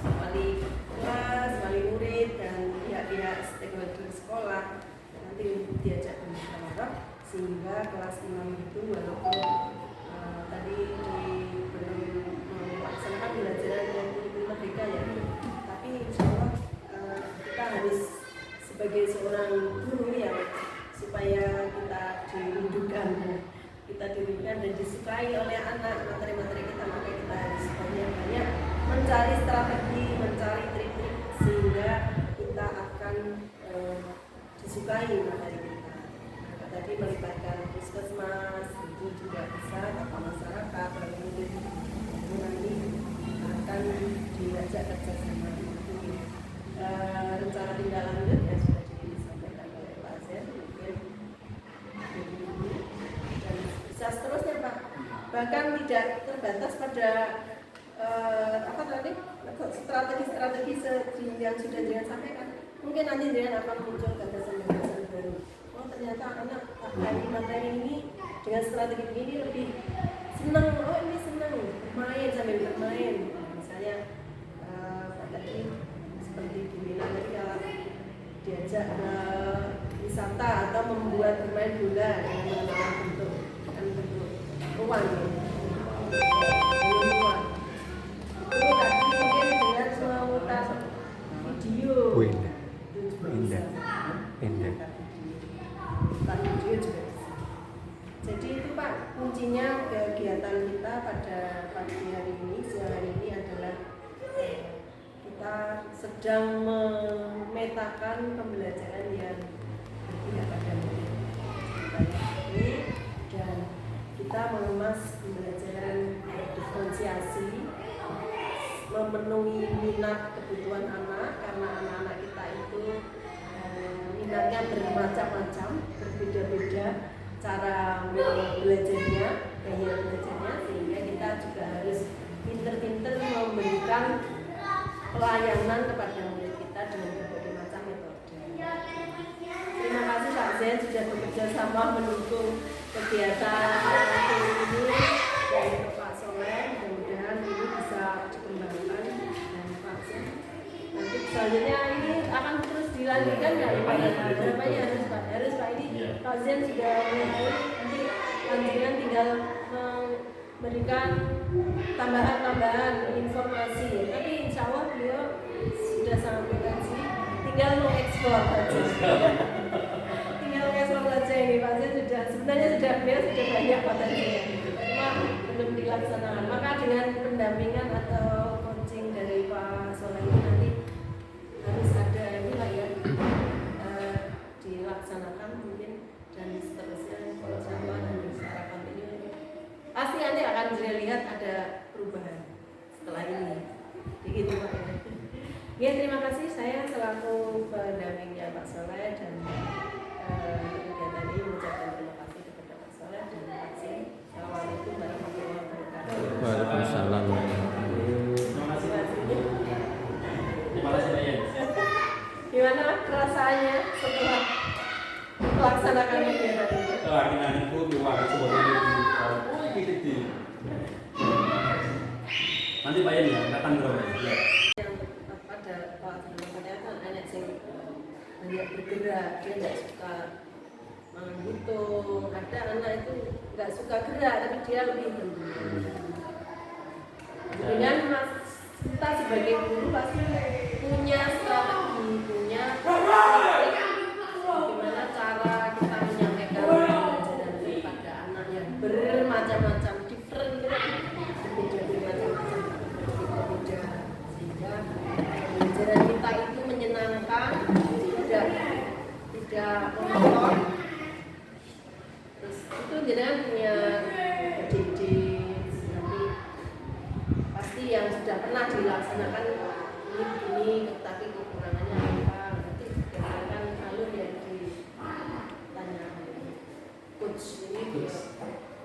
wali kelas, wali murid dan pihak-pihak stakeholder sekolah nanti diajak bermusyawarah sehingga kelas 6 itu walaupun tadi belum melaksanakan pembelajaran yang kurikulum merdeka ya, tapi insya Allah kita harus sebagai seorang guru yang supaya kita dirindukan dan disukai oleh anak materi-materi kita, maka kita harus banyak-banyak mencari strategi, mencari trik-trik sehingga kita akan disukai materi kita. Maka tadi melibatkan puskesmas itu juga bisa, tokoh masyarakat, kemudian itu nanti akan diajak kerjasama. Rencana tindak lanjut ya sudah disampaikan oleh Pak Zen, mungkin dan bisa seterusnya Pak. Bahkan tidak terbatas pada strategi-strategi yang sudah jangan sampaikan. Mungkin nanti jangan akan muncul gagasan-gagasan baru. Oh ternyata anak dari materi ini dengan strategi ini lebih senang. Oh ini senang bermain sambil bermain. Misalnya tadi seperti di Mina tadi kalau diajak ke wisata atau membuat bermain bola dengan menggunakan bentuk uang ya. Itu tadi mungkin dengan memutar video. Video juga bisa. Jadi itu Pak, kuncinya kegiatan kita pada pagi hari ini, siang hari ini adalah kita sedang memetakan pembelajaran yang berpihak pada murid ini dan kita mengemas pembelajaran diferensiasi, memenuhi minat kebutuhan anak karena anak-anak kita itu minatnya bermacam-macam, berbeda-beda cara belajarnya, gaya belajarnya, sehingga kita juga harus pinter-pinter memberikan pelayanan kepada murid kita dengan berbagai macam metode. Terima kasih Pak Zen sudah bekerja sama mendukung kegiatan ini dan Pak Soleh, mudah-mudahan ini bisa dikembangkan dan Pak Zen nanti selanjutnya ini akan terus dilanjutkan ya Pak ya? Berapanya harus Pak ini Pak Zen sudah mulai nanti lanjutkan tinggal memberikan tambahan informasi, tapi insya Allah beliau sudah sangat potensi, tinggal mengeksplor saja. Tinggal mengeksplor saja ini Pak Zen sebenarnya beliau sudah banyak potensinya, cuma belum dilaksanakan. Maka dengan pendampingan atau coaching dari Pak Soleh ini nanti harus ada ini lah ya, dilaksanakan mungkin dan seterusnya. Kalau sama dan secara kontinu pasti nanti akan bisa lihat ada perubahan setelah ini. Ya, terima kasih. Saya selaku pendampingnya Pak Soleh dan kegiatan ini mengucapkan terima kasih kepada Pak Soleh dan Pak Sin. Assalamualaikum warahmatullahi wabarakatuh. Waalaikumsalam. Terima kasih. Terima kasih Pak Yen. Gimana perasaannya setelah melaksanakan kegiatan ini? Akhirnya itu keluar sebenarnya di nanti Pak Yen ya, datang ke rumah. Yang pada waktu kan anak yang banyak bergerak, dia nggak suka menghitung. Ada anak itu nggak suka gerak, tapi dia lebih mendiam. Dengan mas kita sebagai guru pasti punya strategi, punya bagaimana cara kita menyampaikan pelajaran kepada anak yang bermacam-macam, different, bermacam-macam, berbeda, sehingga pelajaran kita itu menyenangkan, tidak monoton. Terus itu jangan punya ide-ide nanti pasti yang sudah pernah dilaksanakan ini tapi kekurangannya apa, nanti berdasarkan alur yang ditanya coach ini dia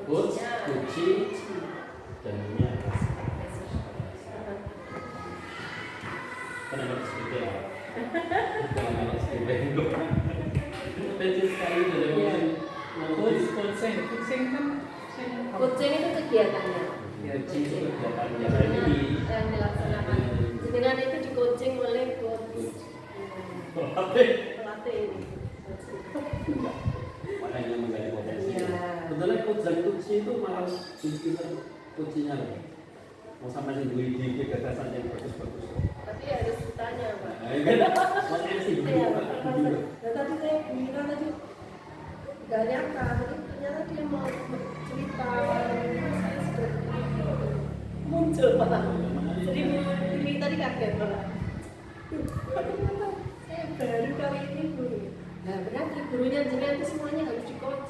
coachnya dan dunia kan ada seperti apa? Jangan ada seperti itu. Penting sekali dari Coaching kan coaching itu kegiatannya Coaching itu kegiatan biasa ini. yang dilaksanakan dengan itu di coaching oleh coach Pelatih. pelatih ini. Makanya menggali potensi. Iya. Sebenarnya coach dan coach itu malah pinter coachnya loh. Mau sampai sih ide gagasan yang bagus-bagus. Tapi harus ditanya Pak. Nah, ini kan makanya sih Iya, begini. nah, tadi saya bilang tadi nggak nyangka, tapi ternyata dia mau cerita, saya sudah muncul malah. Jadi ini tadi kaget malah. Saya baru kali ini guru. Nah berarti gurunya jenengan itu semuanya harus di coaching.